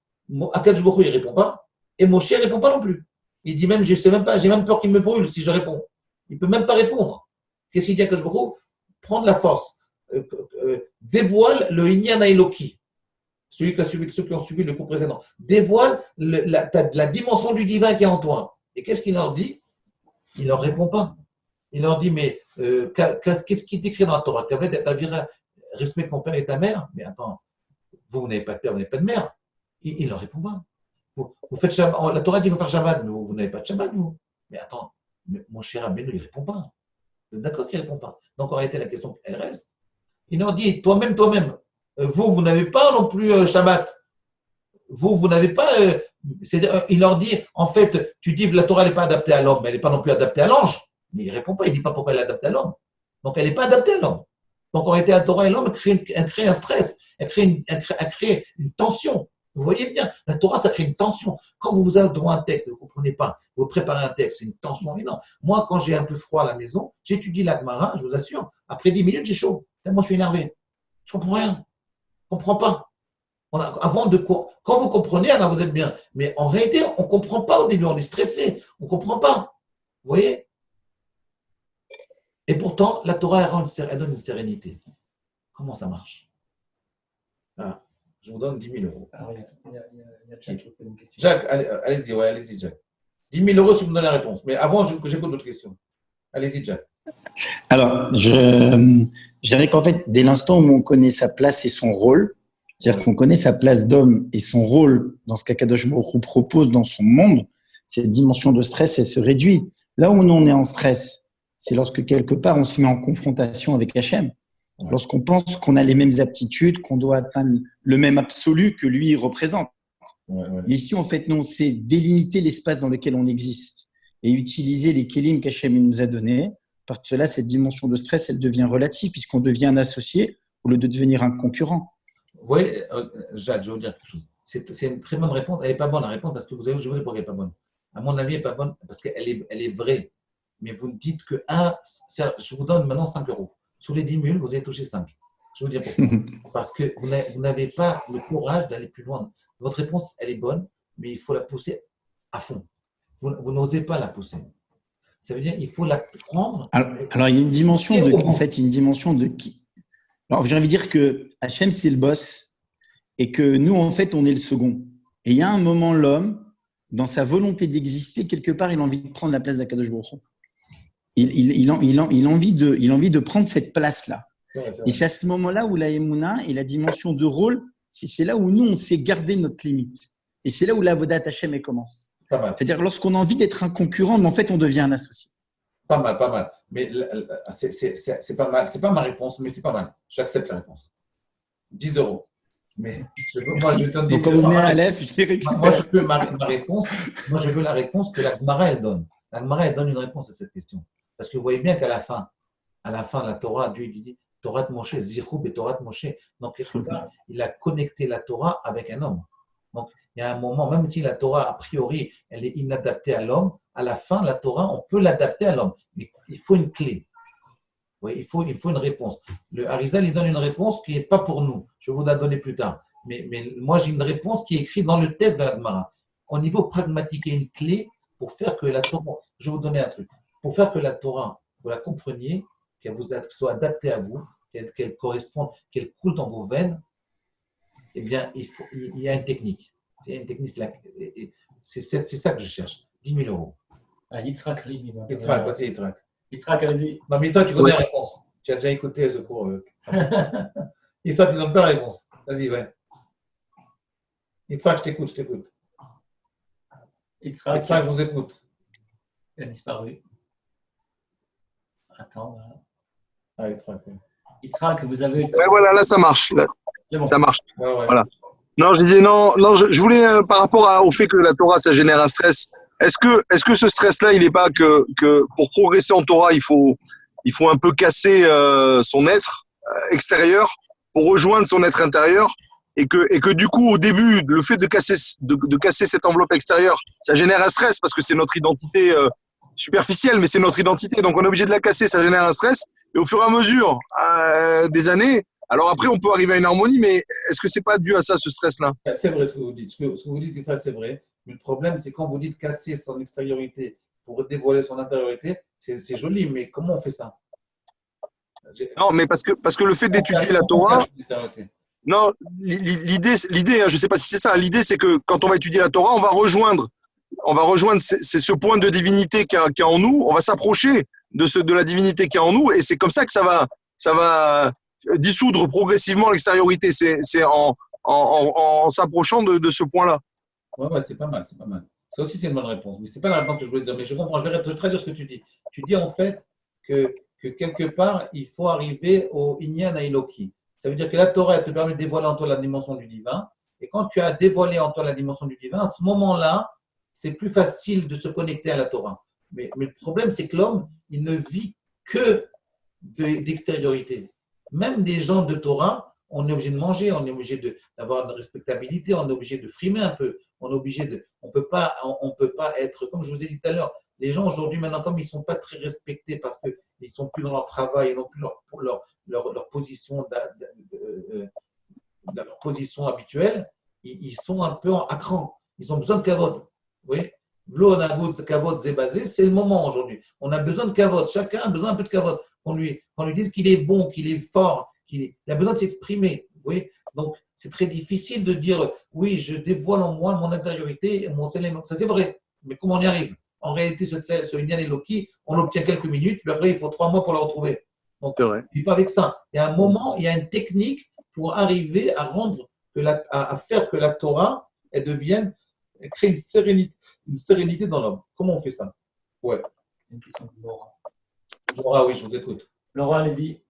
Akadosh Baruch Hu, il ne répond pas, et Moshe ne répond pas non plus. Il dit même, je sais même pas, j'ai même peur qu'il me brûle si je réponds. Il ne peut même pas répondre. Qu'est-ce qu'il dit à Akadosh Baruch Hu? prendre la force, dévoile le Inyan Eloki, ceux qui ont suivi le cours précédent, dévoile la dimension du divin qui est en toi. Et qu'est-ce qu'il leur dit? Il ne leur répond pas. Il leur dit, mais qu'est-ce qui est écrit dans la Torah? Respecte ton père et ta mère. Mais attends, vous n'avez pas de père, vous n'avez pas de mère. Il ne leur répond pas. Vous faites Shabbat, la Torah dit qu'il faut faire Shabbat, mais vous n'avez pas de Shabbat, vous. Mais attends, mon cher Rabbeinu, il ne répond pas. Vous êtes d'accord qu'il ne répond pas? Donc en réalité, la question, elle reste. Il leur dit, toi-même, vous n'avez pas non plus Shabbat. Vous n'avez pas. C'est-à-dire, il leur dit, en fait, tu dis que la Torah n'est pas adaptée à l'homme, mais elle n'est pas non plus adaptée à l'ange. Mais il ne répond pas, il ne dit pas pourquoi elle est adaptée à l'homme. Donc elle n'est pas adaptée à l'homme. Donc en réalité, la Torah et l'homme, elle crée un stress, elle crée une tension. Vous voyez bien, la Torah, ça crée une tension. Quand vous êtes devant un texte, vous ne comprenez pas, vous préparez un texte, c'est une tension énorme. Moi, quand j'ai un peu froid à la maison, j'étudie la Gemara, je vous assure, après 10 minutes, j'ai chaud. Tellement je suis énervé. Je ne comprends rien. Je ne comprends pas. Quand vous comprenez, alors vous êtes bien. Mais en réalité, on ne comprend pas au début, on est stressé, on ne comprend pas. Vous voyez? Et pourtant, la Torah, elle donne une sérénité. Comment ça marche? Ah, je vous donne 10 000 euros. Alors, il y a Jack qui pose une question. Jack, allez-y, Jack. 10 000 euros si vous me donnez la réponse. Mais avant, j'écoute d'autres questions. Allez-y, Jack. Alors, je dirais qu'en fait, dès l'instant où on connaît sa place et son rôle, c'est-à-dire qu'on connaît sa place d'homme et son rôle dans ce qu'Akadosh Baruch Hu propose dans son monde, cette dimension de stress, elle se réduit. Là où on est en stress, c'est lorsque quelque part on se met en confrontation avec Hachem. Ouais. Lorsqu'on pense qu'on a les mêmes aptitudes, qu'on doit atteindre le même absolu que lui représente. Ouais. Mais ici, en fait, non, c'est délimiter l'espace dans lequel on existe et utiliser les kelim qu'Hachem nous a donnés. Parce que là, cette dimension de stress, elle devient relative puisqu'on devient un associé au lieu de devenir un concurrent. Vous voyez, Jacques, je vais vous dire quelque chose. C'est une très bonne réponse. Elle n'est pas bonne la réponse parce que vous avez, je vous dis pourquoi elle n'est pas bonne. À mon avis, elle n'est pas bonne parce qu'elle est vraie. Mais vous me dites que je vous donne maintenant 5 euros. Sur les 10 000, vous allez toucher 5. Je vais vous dire pourquoi. Parce que vous n'avez pas le courage d'aller plus loin. Votre réponse, elle est bonne, mais il faut la pousser à fond. Vous n'osez pas la pousser. Ça veut dire qu'il faut la prendre. Alors, il y a une dimension de qui. Alors, j'ai envie de dire que Hachem, c'est le boss et que nous, en fait, on est le second. Et il y a un moment, l'homme, dans sa volonté d'exister, quelque part, il a envie de prendre la place d'Akadosh Baruch Hu. Il a envie de prendre cette place-là. Et c'est à ce moment-là où la Emouna et la dimension de rôle, c'est là où nous, on sait garder notre limite. Et c'est là où la Vodat Hachem, elle commence. C'est-à-dire, lorsqu'on a envie d'être un concurrent, mais en fait, on devient un associé. Pas mal. Mais c'est pas mal. C'est pas ma réponse, mais c'est pas mal. J'accepte la réponse. 10 euros. Mais moi, je donne Donc, quand vous venez à Aleph, je les récupère. Moi, je veux ma réponse. Moi, je veux la réponse que la Gemara, elle donne. La Gemara, elle donne une réponse à cette question. Parce que vous voyez bien qu'à la fin, la Torah, Dieu dit Torah de Moshe, Zichub et Torah de Moshe. Donc, il a connecté la Torah avec un homme. Donc, il y a un moment, même si la Torah, a priori, elle est inadaptée à l'homme, à la fin, la Torah, on peut l'adapter à l'homme. Mais il faut une clé. Oui, il faut une réponse. Le Harizal, il donne une réponse qui n'est pas pour nous. Je vais vous la donner plus tard. Mais moi, j'ai une réponse qui est écrite dans le texte de la Gemara. Au niveau pragmatique, il y a une clé pour faire que la Torah, je vais vous donner un truc, pour faire que la Torah, vous la compreniez, qu'elle soit adaptée à vous, qu'elle corresponde, qu'elle coule dans vos veines, eh bien, il y a une technique. Il y a une technique, c'est ça que je cherche. 10 000 euros. Yitzhak Rivi. Yitzhak, vas-y, Yitzhak. Yitzhak, allez-y. Non, mais Yitzhak, tu connais la réponse. Tu as déjà écouté ce cours. Yitzhak, tu donnes pas la réponse. Vas-y, ouais. Yitzhak, je t'écoute. Yitzhak, je vous écoute. il a disparu. Attends, voilà. Ah, Yitzhak. Yitzhak, vous avez. Ouais, voilà, là, ça marche. Là, C'est bon. ça marche. Ouais. Voilà. Non, je disais non, je voulais, par rapport au fait que la Torah, ça génère un stress, est-ce que ce stress-là, il n'est pas que pour progresser en Torah, il faut un peu casser son être extérieur pour rejoindre son être intérieur et que du coup, au début, le fait de casser cette enveloppe extérieure, ça génère un stress parce que c'est notre identité superficielle, mais c'est notre identité. Donc, on est obligé de la casser, ça génère un stress. Et au fur et à mesure des années, alors après, on peut arriver à une harmonie, mais est-ce que c'est pas dû à ça, ce stress-là? C'est vrai ce que vous dites. Ce que vous dites, c'est vrai. Mais le problème, c'est quand vous dites casser son extériorité pour dévoiler son intériorité, c'est joli, mais comment on fait ça? Non, mais parce que le fait d'étudier la Torah, non, l'idée, hein, je ne sais pas si c'est ça. L'idée, c'est que quand on va étudier la Torah, on va rejoindre c'est ce point de divinité qu'il y a en nous. On va s'approcher de la divinité qu'il y a en nous, et c'est comme ça que ça va dissoudre progressivement l'extériorité. C'est en s'approchant de ce point-là. Ouais, c'est pas mal, c'est pas mal. Ça aussi, c'est une bonne réponse. Mais ce n'est pas la réponse que je voulais dire. Mais je comprends, je vais traduire ce que tu dis. Tu dis en fait que quelque part, il faut arriver au Inyan Eloki. Ça veut dire que la Torah elle te permet de dévoiler en toi la dimension du divin. Et quand tu as dévoilé en toi la dimension du divin, à ce moment-là, c'est plus facile de se connecter à la Torah. Mais le problème, c'est que l'homme, il ne vit que d'extériorité. Même des gens de Torah, on est obligé de manger, on est obligé d'avoir une respectabilité, on est obligé de frimer un peu, on est obligé de, on peut pas être, comme je vous ai dit tout à l'heure, les gens aujourd'hui maintenant, comme ils ne sont pas très respectés parce qu'ils ne sont plus dans leur travail, ils n'ont plus leur position, leur position habituelle, ils sont un peu à cran. Ils ont besoin de kavod. Oui. C'est le moment aujourd'hui. On a besoin de kavod. Chacun a besoin un peu de kavod. On lui dise qu'il est bon, qu'il est fort, il a besoin de s'exprimer. Oui. Donc, c'est très difficile de dire oui, je dévoile en moi mon intériorité, mon élément. Ça, c'est vrai. Mais comment on y arrive? En réalité, ce Inyan Eloki, on l'obtient quelques minutes, puis après, il faut 3 mois pour le retrouver. Donc, il ne vit pas avec ça. Il y a un moment, il y a une technique pour arriver à à faire que la Torah, elle crée une sérénité dans l'homme. Comment on fait ça? Ouais. Une question de Laura. Laura, oui, je vous écoute. Laura, allez-y.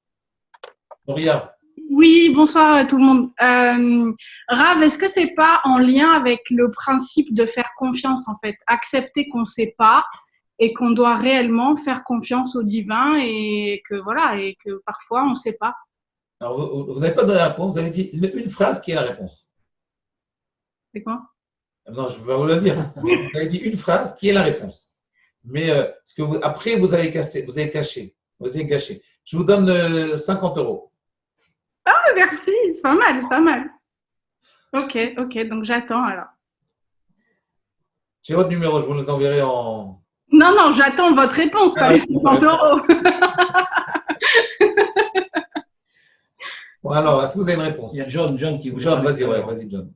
Noria. Oui, bonsoir à tout le monde. Rav, est-ce que c'est pas en lien avec le principe de faire confiance en fait, accepter qu'on ne sait pas et qu'on doit réellement faire confiance au divin et que voilà et que parfois on ne sait pas. Alors vous n'avez pas donné la réponse, vous avez dit une phrase qui est la réponse. C'est quoi? Non, je ne vais pas vous le dire. Vous avez dit une phrase qui est la réponse. Mais après vous avez gâché. Je vous donne 50 €. Ah, merci, c'est pas mal, c'est pas mal. Ok, donc j'attends alors. J'ai votre numéro, je vous les enverrai en… Non, j'attends votre réponse, pas les 50 €. Bon, alors, est-ce que vous avez une réponse? Il y a John qui vous John, vas-y, John.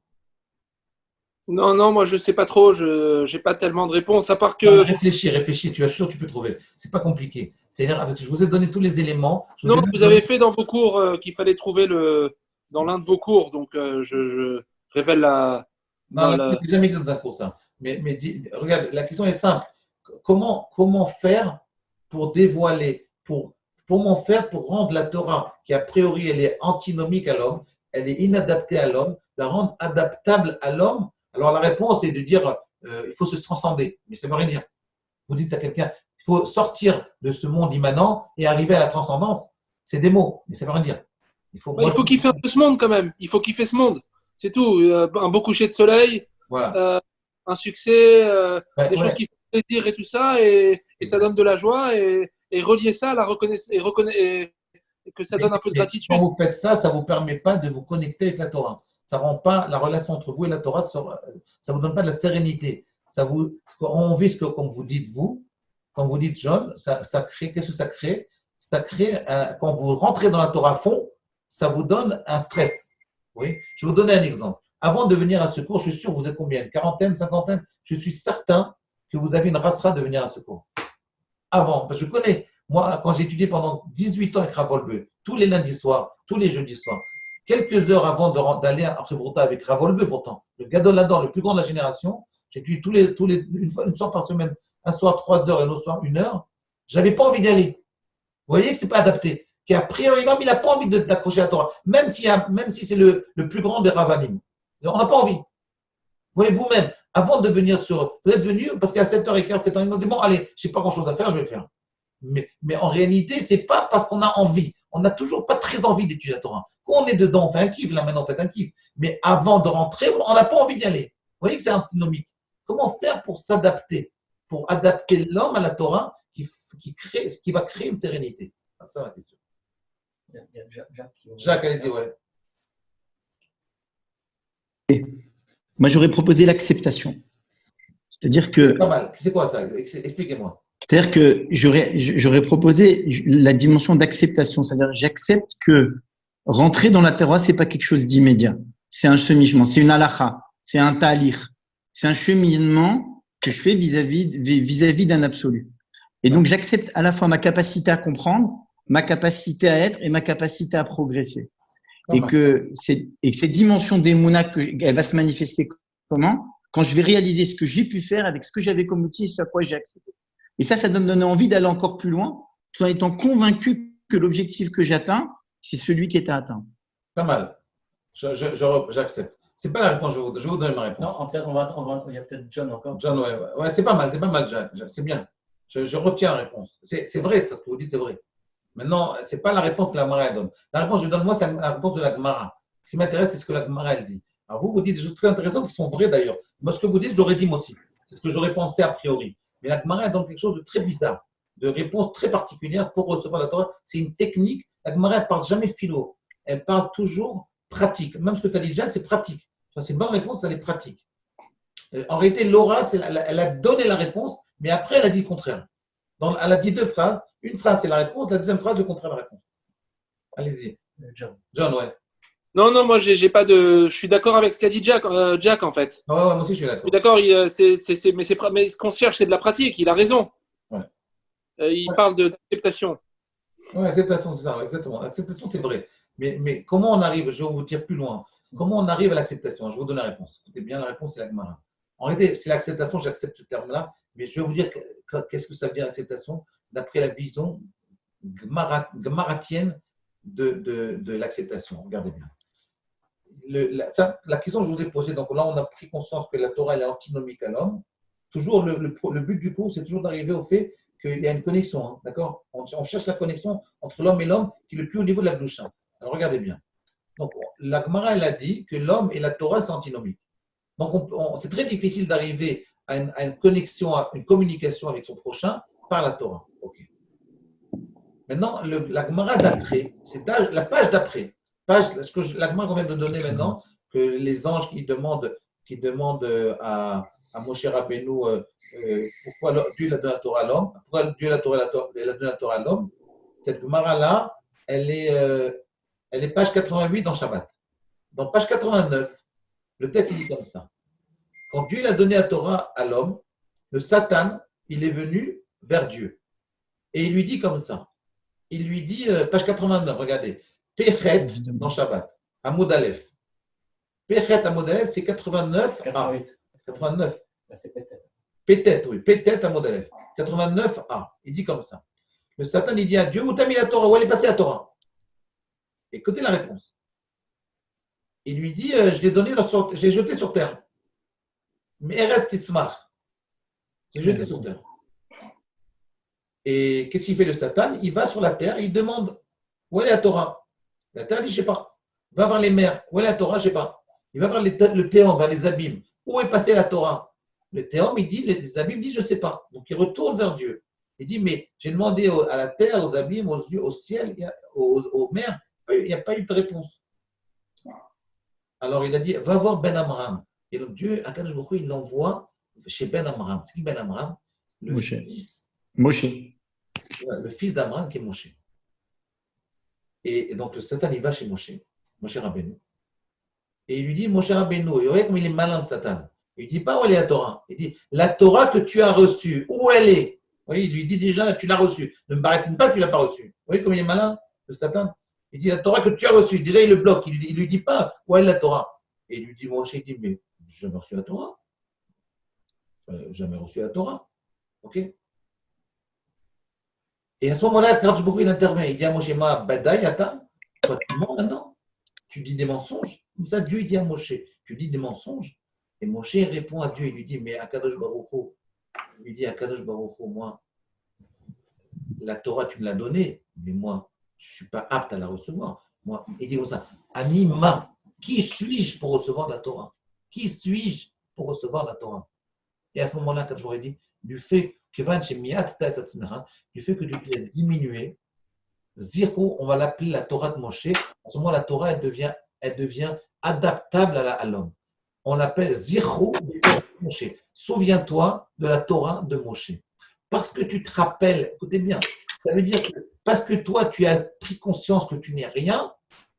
Non, moi je ne sais pas trop, je n'ai pas tellement de réponses, à part que… Non, réfléchis, tu es sûr que tu peux trouver. Ce n'est pas compliqué. C'est-à-dire, je vous ai donné tous les éléments. Non, vous avez fait dans vos cours qu'il fallait trouver dans l'un de vos cours, donc je révèle la… Non, je n'ai jamais dit dans un cours ça. Mais regarde, la question est simple. Comment faire pour dévoiler, comment faire pour rendre la Torah, qui a priori elle est antinomique à l'homme, elle est inadaptée à l'homme, la rendre adaptable à l'homme? Alors la réponse est de dire il faut se transcender, mais ça ne veut rien dire. Vous dites à quelqu'un il faut sortir de ce monde immanent et arriver à la transcendance. C'est des mots, mais ça ne veut rien dire. Il faut kiffer un peu ce monde quand même. Il faut kiffer ce monde. C'est tout. Un beau coucher de soleil, voilà. Un succès, des choses qui font plaisir et tout ça, et ça donne de la joie et relier ça à la reconnaissance et que ça donne un peu de gratitude. Quand vous faites ça, ça ne vous permet pas de vous connecter avec la Torah. Ça ne rend pas la relation entre vous et la Torah, ça ne vous donne pas de la sérénité. On vit ce que, comme vous dites vous, quand vous dites John, ça crée, qu'est-ce que ça crée? Ça crée, quand vous rentrez dans la Torah à fond, ça vous donne un stress. Oui. Je vais vous donner un exemple. Avant de venir à ce cours, je suis sûr que vous êtes combien? Une quarantaine, cinquantaine? Je suis certain que vous avez une rasra de venir à ce cours. Avant, parce que je connais, moi, quand j'ai étudié pendant 18 ans avec Rav Wolbe, tous les lundis soirs, tous les jeudis soirs, quelques heures avant d'aller à Révrota avec Rav Wolbe, pourtant, le Gadol Hador, le plus grand de la génération, j'étudie une fois par semaine, un soir 3 heures et un autre soir 1 heure, je n'avais pas envie d'y aller. Vous voyez que ce n'est pas adapté. Qu'a priori, l'homme, il n'a pas envie d'accrocher à la Torah, même si c'est le plus grand des Ravanim. On n'a pas envie. Vous voyez, vous-même, avant de venir vous êtes venu parce qu'à 7h15, 7h30, on dit bon, allez, je n'ai pas grand-chose à faire, je vais le faire. Mais en réalité, ce n'est pas parce qu'on a envie. On n'a toujours pas très envie d'étudier la Torah. Quand on est dedans, on fait un kiff, là maintenant, on fait un kiff. Mais avant de rentrer, on n'a pas envie d'y aller. Vous voyez que c'est antinomique. Comment faire pour s'adapter, pour adapter l'homme à la Torah qui va créer une sérénité? C'est ça la question. Il y a Jacques, allez-y, ouais. Moi, j'aurais proposé l'acceptation. C'est-à-dire que… Pas mal. C'est quoi ça? Expliquez-moi. C'est-à-dire que j'aurais proposé la dimension d'acceptation. C'est-à-dire, j'accepte que rentrer dans la Torah, c'est pas quelque chose d'immédiat. C'est un cheminement, c'est une halakha, c'est un talir, c'est un cheminement que je fais vis-à-vis d'un absolu. Et donc, j'accepte à la fois ma capacité à comprendre, ma capacité à être et ma capacité à progresser. Et que cette dimension d'émouna, elle va se manifester comment? Quand je vais réaliser ce que j'ai pu faire avec ce que j'avais comme outil et ce à quoi j'ai accédé. Et ça doit me donner envie d'aller encore plus loin, tout en étant convaincu que l'objectif que j'atteins, c'est celui qui est à atteindre. Pas mal. J'accepte. C'est pas la réponse, je vais vous donner ma réponse. Non, peut-être il y a peut-être John encore. John, ouais, c'est pas mal, Jacques, c'est bien. Je retiens la réponse. C'est vrai, ça que vous dites, c'est vrai. Maintenant, ce n'est pas la réponse que la Gemara donne. La réponse que je donne, moi, c'est la réponse de la Gemara. Ce qui m'intéresse, c'est ce que la Gemara elle dit. Alors, vous dites des choses très intéressantes qui sont vraies d'ailleurs. Moi, ce que vous dites, j'aurais dit moi aussi. C'est ce que j'aurais pensé a priori. Mais la Gemara elle donne quelque chose de très bizarre, de réponse très particulière pour recevoir la Torah. C'est une technique. La Gemara, elle ne parle jamais philo. Elle parle toujours pratique. Même ce que tu as dit, Jacques, c'est pratique. C'est une bonne réponse, elle est pratique. En réalité, Laura, elle a donné la réponse, mais après, elle a dit le contraire. Elle a dit deux phrases. Une phrase, c'est la réponse. La deuxième phrase, le contraire de la réponse. Allez-y. John, ouais. Non, moi, j'ai pas de. Je suis d'accord avec ce qu'a dit Jack, en fait. Ouais, moi aussi, je suis d'accord. Je suis d'accord, mais ce qu'on cherche, c'est de la pratique. Il a raison. Ouais. Il parle d'acceptation. Oui, acceptation, c'est ça, exactement. L'acceptation, c'est vrai. Mais comment on arrive, je vais vous dire plus loin, comment on arrive à l'acceptation? Je vais vous donner la réponse. Écoutez bien, la réponse, c'est la Gemara. En réalité, c'est l'acceptation, j'accepte ce terme-là, mais je vais vous dire qu'est-ce que ça veut dire l'acceptation d'après la vision gemaratienne de l'acceptation. Regardez bien. La question que je vous ai posée, donc là, on a pris conscience que la Torah elle est antinomique à l'homme. Toujours, le but du cours, c'est toujours d'arriver au fait qu'il y a une connexion, hein, d'accord? On cherche la connexion entre l'homme et l'homme qui est le plus haut niveau de la Gdusha. Alors, regardez bien. Donc, la Gemara, elle a dit que l'homme et la Torah, c'est antinomique. Donc, c'est très difficile d'arriver à une connexion, à une communication avec son prochain par la Torah. Okay. Maintenant, la Gemara d'après, c'est la page d'après. Ce que la Gemara qu'on vient de donner maintenant, que les anges qui demandent à Moshe Rabbeinu pourquoi Dieu a donné la Torah à l'homme, pourquoi Dieu a donné la Torah à l'homme, cette Gemara-là, elle est page 88 dans Shabbat. Dans page 89, le texte il dit comme ça. Quand Dieu a donné la Torah à l'homme, le Satan, il est venu vers Dieu. Et il lui dit comme ça. Il lui dit, page 89, regardez, Pechet dans Shabbat, Amud Aleph. Pechet Amud Aleph, c'est 89. 88. 89. Là, c'est peut-être. Peut-être, oui. Peut-être Amud Aleph. 89a. Il dit comme ça. Le Satan, il dit à Dieu, où t'as mis la Torah? Où elle est passée la Torah? Écoutez la réponse. Il lui dit, je l'ai donné, j'ai jeté sur terre. Mais elle reste Titzmar. J'ai jeté sur terre. Et qu'est-ce qu'il fait le Satan? Il va sur la terre et il demande, où est la Torah? La terre dit, je ne sais pas. Il va voir les mers. Où est la Torah? Je ne sais pas. Il va voir le Théon, vers les abîmes. Où est passée la Torah? Le Théon, il dit, les abîmes disent, je ne sais pas. Donc il retourne vers Dieu. Il dit, mais j'ai demandé à la terre, aux abîmes, aux yeux, au ciel, aux mers. Il n'y a pas eu de réponse. Alors il a dit, va voir Ben Amram. Et donc Dieu, Akadosh Baruch Hu, il l'envoie chez Ben Amram. C'est qui Ben Amram? Moshe. Moshe. Le fils d'Amram qui est Moshe. Et donc le Satan, il va chez Moshe Rabbeinu. Et il lui dit, Moshe Rabbeinu, et vous voyez comme il est malin, le Satan. Il ne dit pas où elle est la Torah. Il dit, la Torah que tu as reçue, où elle est? Vous voyez, il lui dit déjà, tu l'as reçue. Ne me baratine pas, tu ne l'as pas reçue. Vous voyez comme il est malin, le Satan? Il dit, la Torah que tu as reçue. Déjà, il le bloque. Il ne lui dit pas où est la Torah. Et il lui dit, Moshe, il dit, mais j'ai jamais reçu la Torah. Jamais reçu la Torah. OK? Et à ce moment-là, Akadosh Baruch Hu, il intervient. Il dit à Moshe, ma badaï, attends, toi, tu mens maintenant? Tu dis des mensonges? Comme ça, Dieu, il dit à Moshe, tu dis des mensonges? Et Moshe répond à Dieu, il lui dit, mais Akadosh Baruch Hu, il lui dit, Akadosh Baruch Hu, moi, la Torah, tu me l'as donnée, mais moi, je ne suis pas apte à la recevoir. Moi, il dit comme ça, Anima, qui suis-je pour recevoir la Torah? Qui suis-je pour recevoir la Torah? Et à ce moment-là, quand je vous ai dit, du fait que tu t'es diminué, zéro, on va l'appeler la Torah de Moshe. À ce moment, la Torah, elle devient adaptable à l'homme. On l'appelle zéro de Moshe. Souviens-toi de la Torah de Moshe. parce que tu te rappelles, écoutez bien, ça veut dire que parce que toi, tu as pris conscience que tu n'es rien,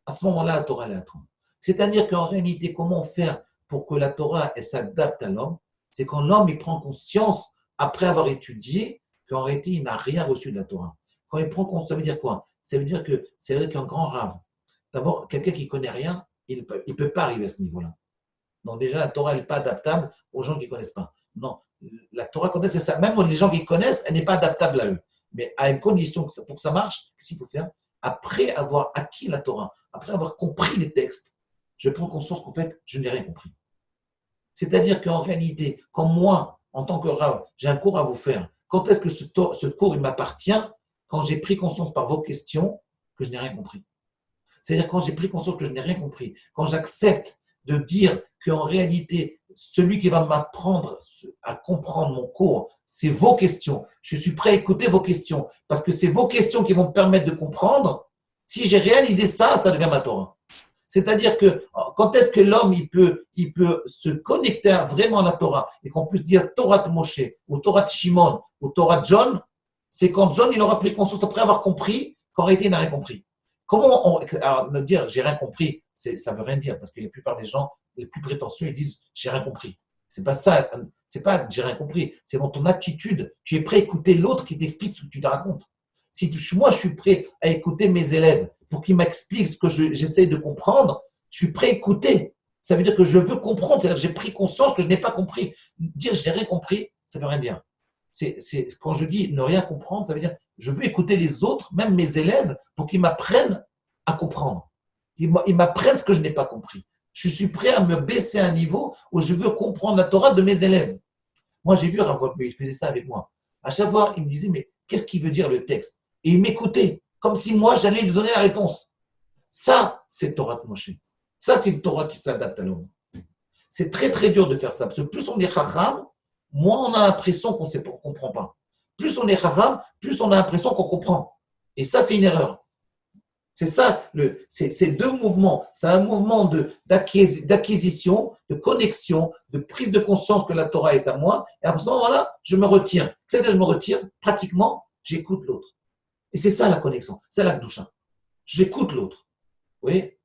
à ce moment-là, la Torah, elle est à toi. C'est-à-dire qu'en réalité, comment faire pour que la Torah, elle s'adapte à l'homme? C'est quand l'homme, il prend conscience, après avoir étudié, qu'en réalité, il n'a rien reçu de la Torah. Quand il prend conscience, ça veut dire quoi? Ça veut dire que c'est vrai qu'un grand rave, d'abord, quelqu'un qui ne connaît rien, il ne peut pas arriver à ce niveau-là. Donc déjà, la Torah, elle n'est pas adaptable aux gens qui ne connaissent pas. Non, la Torah, quand c'est ça, même les gens qui connaissent, elle n'est pas adaptable à eux. Mais à une condition, pour que ça marche, qu'est-ce qu'il faut faire? Après avoir acquis la Torah, après avoir compris les textes, je prends conscience qu'en fait, je n'ai rien compris. C'est-à-dire qu'en réalité, quand moi, en tant que rave, j'ai un cours à vous faire, quand est-ce que ce cours, il m'appartient? Quand j'ai pris conscience par vos questions que je n'ai rien compris. C'est-à-dire quand j'ai pris conscience que je n'ai rien compris, quand j'accepte de dire qu'en réalité, celui qui va m'apprendre à comprendre mon cours, c'est vos questions. Je suis prêt à écouter vos questions parce que c'est vos questions qui vont me permettre de comprendre. Si j'ai réalisé ça, ça devient ma Torah. C'est-à-dire que quand est-ce que l'homme il peut se connecter vraiment à la Torah et qu'on puisse dire Torah de Moshe ou Torah de Shimon ou Torah de John, c'est quand John il aura pris conscience après avoir compris qu'en réalité il n'a rien compris. Alors, me dire j'ai rien compris, ça veut rien dire parce que la plupart des gens les plus prétentieux ils disent j'ai rien compris. C'est pas ça, c'est pas j'ai rien compris, c'est dans ton attitude, tu es prêt à écouter l'autre qui t'explique ce que tu te racontes. Si moi je suis prêt à écouter mes élèves pour qu'ils m'expliquent ce que j'essaie de comprendre, je suis prêt à écouter. Ça veut dire que je veux comprendre, c'est-à-dire que j'ai pris conscience que je n'ai pas compris. Dire je n'ai rien compris, ça veut rien dire. Quand je dis ne rien comprendre, ça veut dire je veux écouter les autres, même mes élèves, pour qu'ils m'apprennent à comprendre. Ils m'apprennent ce que je n'ai pas compris. Je suis prêt à me baisser à un niveau où je veux comprendre la Torah de mes élèves. Moi, j'ai vu Rav Wolpe, il faisait ça avec moi. À chaque fois, il me disait, mais qu'est-ce qu'il veut dire le texte? Et il m'écoutait, comme si moi, j'allais lui donner la réponse. Ça, c'est Torah de Moshe. Ça, c'est une Torah qui s'adapte à l'homme. C'est très, très dur de faire ça. Parce que plus on est chacham, moins on a l'impression qu'on ne comprend pas. Plus on est chacham, plus on a l'impression qu'on comprend. Et ça, c'est une erreur. C'est ça, c'est deux mouvements. C'est un mouvement d'acquisition, de connexion, de prise de conscience que la Torah est à moi. Et à ce moment-là, je me retire. C'est-à-dire, je me retire, pratiquement, j'écoute l'autre. Et c'est ça la connexion, c'est la Kedusha. J'écoute l'autre. Vous voyez?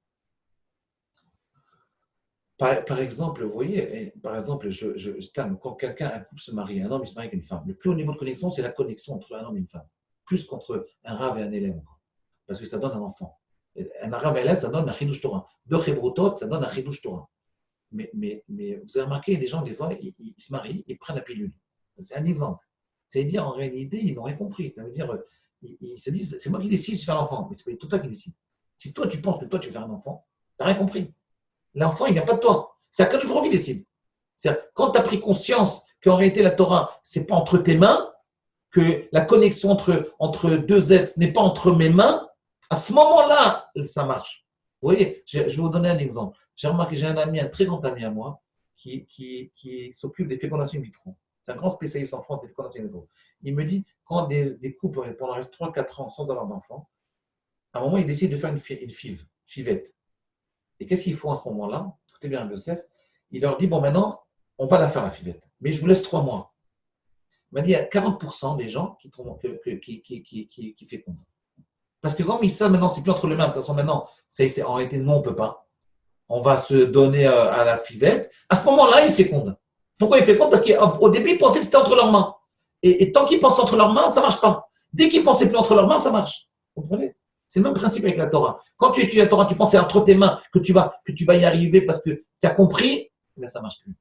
Par exemple, vous voyez, par exemple, quand un couple se marie, un homme il se marie avec une femme, le plus haut niveau de connexion, c'est la connexion entre un homme et une femme. Plus qu'entre un rave et un élève. Parce que ça donne un enfant. Un rave et un élève, ça donne un chidush Torah. Deux chevrotot, ça donne un chidush Torah. Mais vous avez remarqué, les gens, des fois, ils se marient, ils prennent la pilule. C'est un exemple. C'est-à-dire, en réalité, ils n'ont rien compris. Ça veut dire, ils se disent, c'est moi qui décide de faire l'enfant. Mais c'est pas toi qui décide. Si toi, tu penses que toi, tu veux faire un enfant, tu n'as rien compris. L'enfant, il n'y a pas de toi. C'est à quand tu qui décide. C'est-à-dire, quand tu as pris conscience qu'en réalité, la Torah, ce n'est pas entre tes mains, que la connexion entre deux êtres n'est pas entre mes mains, à ce moment-là, ça marche. Vous voyez, je vais vous donner un exemple. J'ai remarqué, j'ai un ami, un très grand ami à moi, qui s'occupe des fécondations in vitro. C'est un grand spécialiste en France des fécondations in vitro. Il me dit, quand des couples pendant reste 3-4 ans sans avoir d'enfant, à un moment, ils décident de faire une fivette. Et qu'est-ce qu'ils font à ce moment-là? Écoutez bien, Joseph. Il leur dit, bon, maintenant, on va la faire la fivette. Mais je vous laisse 3 mois. Il m'a dit, il y a 40% des gens qui fécondent. Parce que comme ils savent maintenant, c'est plus entre les mains. De toute façon, maintenant, en réalité, non, on ne peut pas. On va se donner à la fivette. À ce moment-là, ils se fécondent. Pourquoi ils fécondent? Parce qu'au début, ils pensaient que c'était entre leurs mains. Et tant qu'ils pensent entre leurs mains, ça ne marche pas. Dès qu'ils ne pensaient plus entre leurs mains, ça marche. Vous comprenez? C'est le même principe avec la Torah. Quand tu étudies la Torah, tu penses entre tes mains que tu vas y arriver parce que tu as compris, là, ça ne marche plus.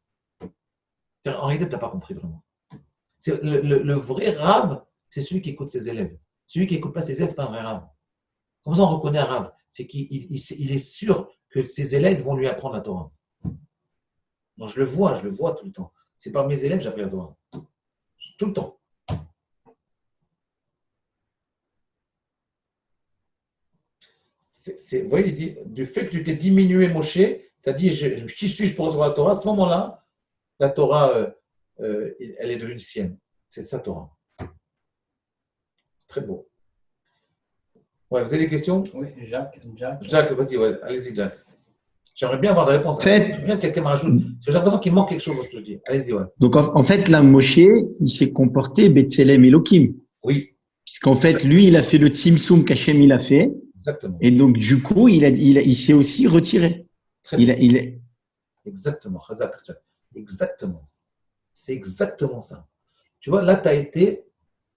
En réalité, tu n'as pas compris vraiment. Le vrai rave, c'est celui qui écoute ses élèves. Celui qui n'écoute pas ses élèves, ce n'est pas un vrai rave. Comment ça, on reconnaît un rave? C'est qu'il est sûr que ses élèves vont lui apprendre la Torah. Donc, je le vois tout le temps. C'est par mes élèves que j'apprends la Torah. Tout le temps. Vous voyez, il dit, du fait que tu t'es diminué, Moshe, tu as dit, qui suis-je pour recevoir la Torah? À ce moment-là, la Torah, elle est devenue sienne. C'est sa Torah. C'est très beau. Ouais, vous avez des questions? Oui, Jacques. Jacques, vas-y, ouais, allez-y, Jacques. J'aimerais bien avoir des réponses. En fait- J'aimerais bien que quelqu'un me rajoute. Parce que j'ai l'impression qu'il manque quelque chose dans ce que je dis. Allez-y, ouais. Donc, en fait, là, Moshe, il s'est comporté Betselem Elohim. Oui, Puisqu'en fait, lui, il a fait le Tzimtzum qu'Hachem il a fait. exactement. Et donc, du coup, il s'est aussi retiré. Très bien. Il Exactement. Chazak, Chazak. Exactement. C'est exactement ça. Tu vois, là, tu as été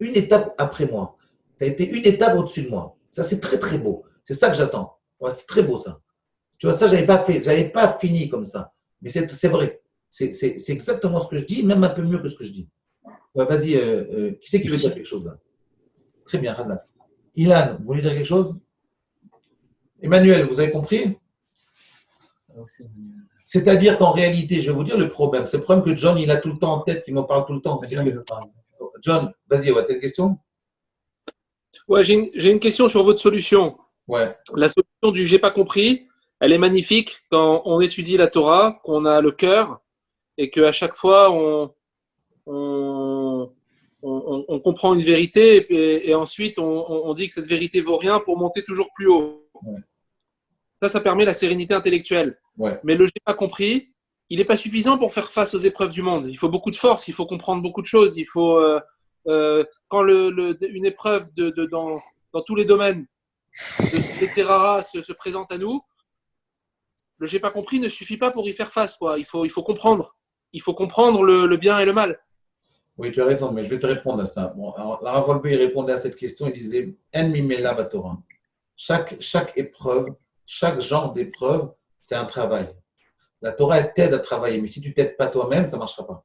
une étape après moi. Tu as été une étape au-dessus de moi. Ça, c'est très, très beau. C'est ça que j'attends. Ouais, c'est très beau, ça. Tu vois, ça, je n'avais pas fini comme ça. Mais c'est vrai. C'est exactement ce que je dis, même un peu mieux que ce que je dis. Ouais, vas-y, qui c'est qui veut dire quelque chose là? Très bien, Hazak. Ilan, vous voulez dire quelque chose? Emmanuel, vous avez compris? C'est-à-dire qu'en réalité, je vais vous dire le problème. C'est le problème que John, il a tout le temps en tête, qu'il m'en parle tout le temps. John, vas-y, ouais, t'as une question? Ouais, j'ai une question sur votre solution. Ouais, La solution du j'ai pas compris, elle est magnifique quand on étudie la Torah, qu'on a le cœur et qu'à chaque fois on comprend une vérité et ensuite on dit que cette vérité vaut rien pour monter toujours plus haut. Ouais. Ça permet la sérénité intellectuelle. ouais. Mais le j'ai pas compris, il n'est pas suffisant pour faire face aux épreuves du monde. Il faut beaucoup de force, il faut comprendre beaucoup de choses. Il faut quand une épreuve dans tous les domaines des Terrara se présente à nous, le j'ai pas compris ne suffit pas pour y faire face, quoi. Il faut comprendre. Il faut comprendre le bien et le mal. Oui, tu as raison, mais je vais te répondre à ça. Bon, alors, la Rav Wolbe, il répondait à cette question, il disait En mimela batorah. Chaque épreuve, chaque genre d'épreuve, c'est un travail. La Torah, elle t'aide à travailler, mais si tu ne t'aides pas toi-même, ça ne marchera pas.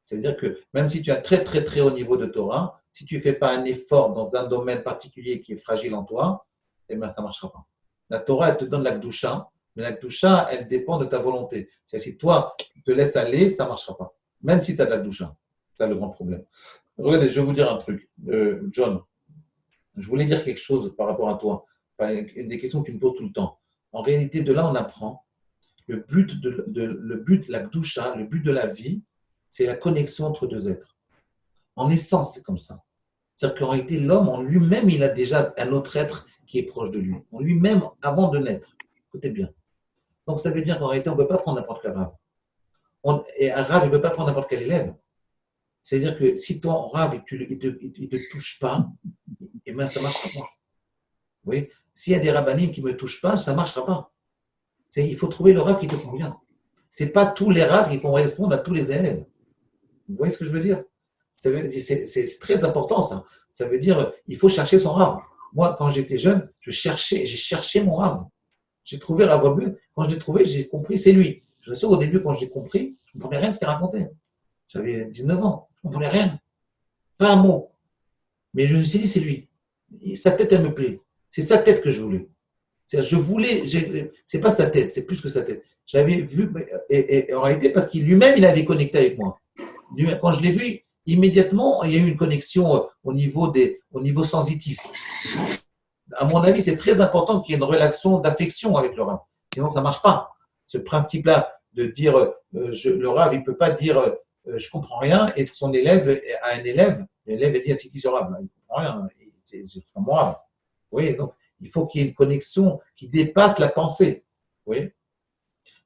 C'est-à-dire que même si tu as un très, très, très haut niveau de Torah, si tu ne fais pas un effort dans un domaine particulier qui est fragile en toi, eh bien, ça ne marchera pas. La Torah, elle te donne la Gdusha, mais la Gdusha, elle dépend de ta volonté. C'est-à-dire si toi, tu te laisses aller, ça ne marchera pas. Même si tu as de la Gdusha. C'est ça le grand problème. Regardez, je vais vous dire un truc. John, je voulais dire quelque chose par rapport à toi. Une des questions que tu me poses tout le temps. En réalité, de là, on apprend le but de la Gdusha, le but de la vie, c'est la connexion entre deux êtres. En essence, c'est comme ça. C'est-à-dire qu'en réalité, l'homme, en lui-même, il a déjà un autre être qui est proche de lui. En lui-même, avant de naître. Écoutez bien. Donc, ça veut dire qu'en réalité, on ne peut pas prendre n'importe quel rave. Et un rave, il ne peut pas prendre n'importe quel élève. C'est-à-dire que si ton rave, il ne te touche pas, eh bien, ça ne marchera pas. Vous voyez? S'il y a des rabbinim qui ne me touchent pas, ça ne marchera pas. Il faut trouver le rave qui te convient. Ce n'est pas tous les raves qui correspondent à tous les élèves. Vous voyez ce que je veux dire? C'est très important, ça. Ça veut dire il faut chercher son rave. Moi, quand j'étais jeune, j'ai cherché mon rave. J'ai trouvé Rav Wolbe. Quand je l'ai trouvé, j'ai compris, c'est lui. Je suis sûr, au début, quand je l'ai compris, je ne comprenais rien de ce qu'il racontait. J'avais 19 ans. Je ne comprenais rien. Pas un mot. Mais je me suis dit, c'est lui. Et sa tête, elle me plaît. C'est sa tête que je voulais. C'est pas sa tête, c'est plus que sa tête. J'avais vu, et en réalité, parce qu'il lui-même, il avait connecté avec moi. Quand je l'ai vu, immédiatement, il y a eu une connexion au niveau sensitif. À mon avis, c'est très important qu'il y ait une relation d'affection avec le rave. Sinon, ça ne marche pas. Ce principe-là de dire, le rave, il ne peut pas dire, je ne comprends rien, et son élève a un élève, l'élève dit, c'est qui ce rave? Il ne comprend rien, c'est pas mon rave. Vous voyez, donc, il faut qu'il y ait une connexion qui dépasse la pensée. Vous voyez?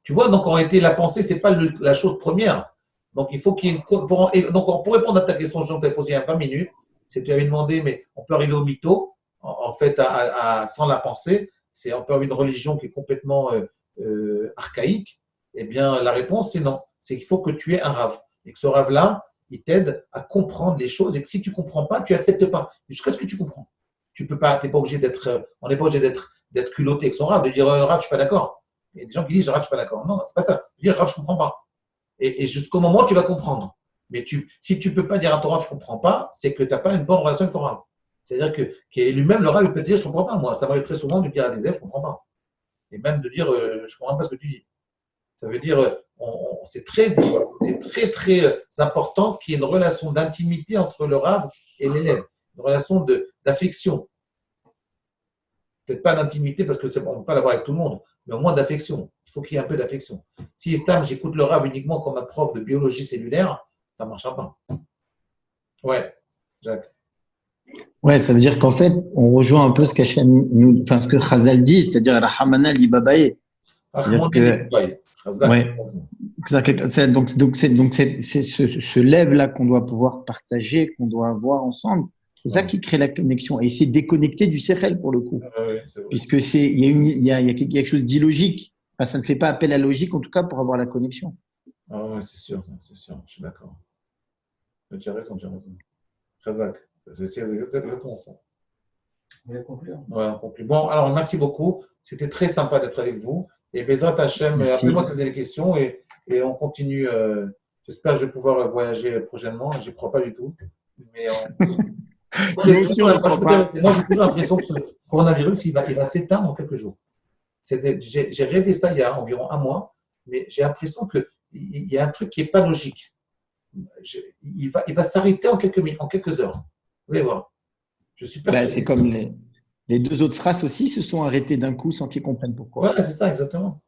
Tu vois, donc en réalité, la pensée, ce n'est pas la chose première. Donc, il faut qu'il y ait une. Donc, pour répondre à ta question, Jean, que tu as posée il y a 20 minutes, c'est que tu avais demandé, mais on peut arriver au mytho, en fait, sans la pensée. On peut avoir une religion qui est complètement archaïque. Eh bien, la réponse, c'est non. C'est qu'il faut que tu aies un rave. Et que ce rave-là, il t'aide à comprendre les choses. Et que si tu ne comprends pas, tu n'acceptes pas. Jusqu'à ce que tu comprends. Tu peux pas, t'es pas obligé d'être, on n'est pas obligé d'être culotté avec son rave, de dire rave, je suis pas d'accord. Il y a des gens qui disent rave, je suis pas d'accord. Non, c'est pas ça. Dire rave, je comprends pas. Et jusqu'au moment où tu vas comprendre. Mais si tu peux pas dire à ton rave, je comprends pas, c'est que tu n'as pas une bonne relation avec ton rave. C'est-à-dire que lui-même, le rave, il peut te dire, je comprends pas. Moi, ça m'arrive très souvent de dire à des élèves, je comprends pas. Et même de dire, je comprends pas ce que tu dis. Ça veut dire, c'est très, très important qu'il y ait une relation d'intimité entre le rave et l'élève. Une relation d'affection. Peut-être pas d'intimité parce qu'on ne peut pas l'avoir avec tout le monde, mais au moins d'affection. Il faut qu'il y ait un peu d'affection. Si j'écoute le rave uniquement comme un prof de biologie cellulaire, ça ne marchera pas. Ouais, Jacques. Ouais, ça veut dire qu'en fait, on rejoint un peu ce qu'Hachem ce que Chazal dit, c'est-à-dire Rahamana li babaye. C'est-à-dire que, ouais. Donc c'est ce lève-là qu'on doit pouvoir partager, qu'on doit avoir ensemble. C'est ça qui crée la connexion. Et c'est déconnecté du sérel pour le coup. Puisque il y a quelque chose d'illogique. Enfin, ça ne fait pas appel à la logique, en tout cas, pour avoir la connexion. Ah oui, c'est sûr, je suis d'accord. Mais tu as raison. Khazak, c'est exactement ça. Vous voulez conclure? Ouais, on conclut. Bon, alors merci beaucoup. C'était très sympa d'être avec vous. Et Bezrat Hachem, appelez-moi si vous avez des questions et on continue. J'espère que je vais pouvoir voyager prochainement. Je n'y crois pas du tout. Mais moi, j'ai toujours l'impression que ce coronavirus, il va s'éteindre en quelques jours. J'ai rêvé ça il y a environ un mois, mais j'ai l'impression qu'il y a un truc qui n'est pas logique. Il va s'arrêter en quelques heures. Vous allez voir. Je suis persuadé. C'est comme les deux autres races aussi se sont arrêtées d'un coup sans qu'ils comprennent pourquoi. Voilà, c'est ça, exactement.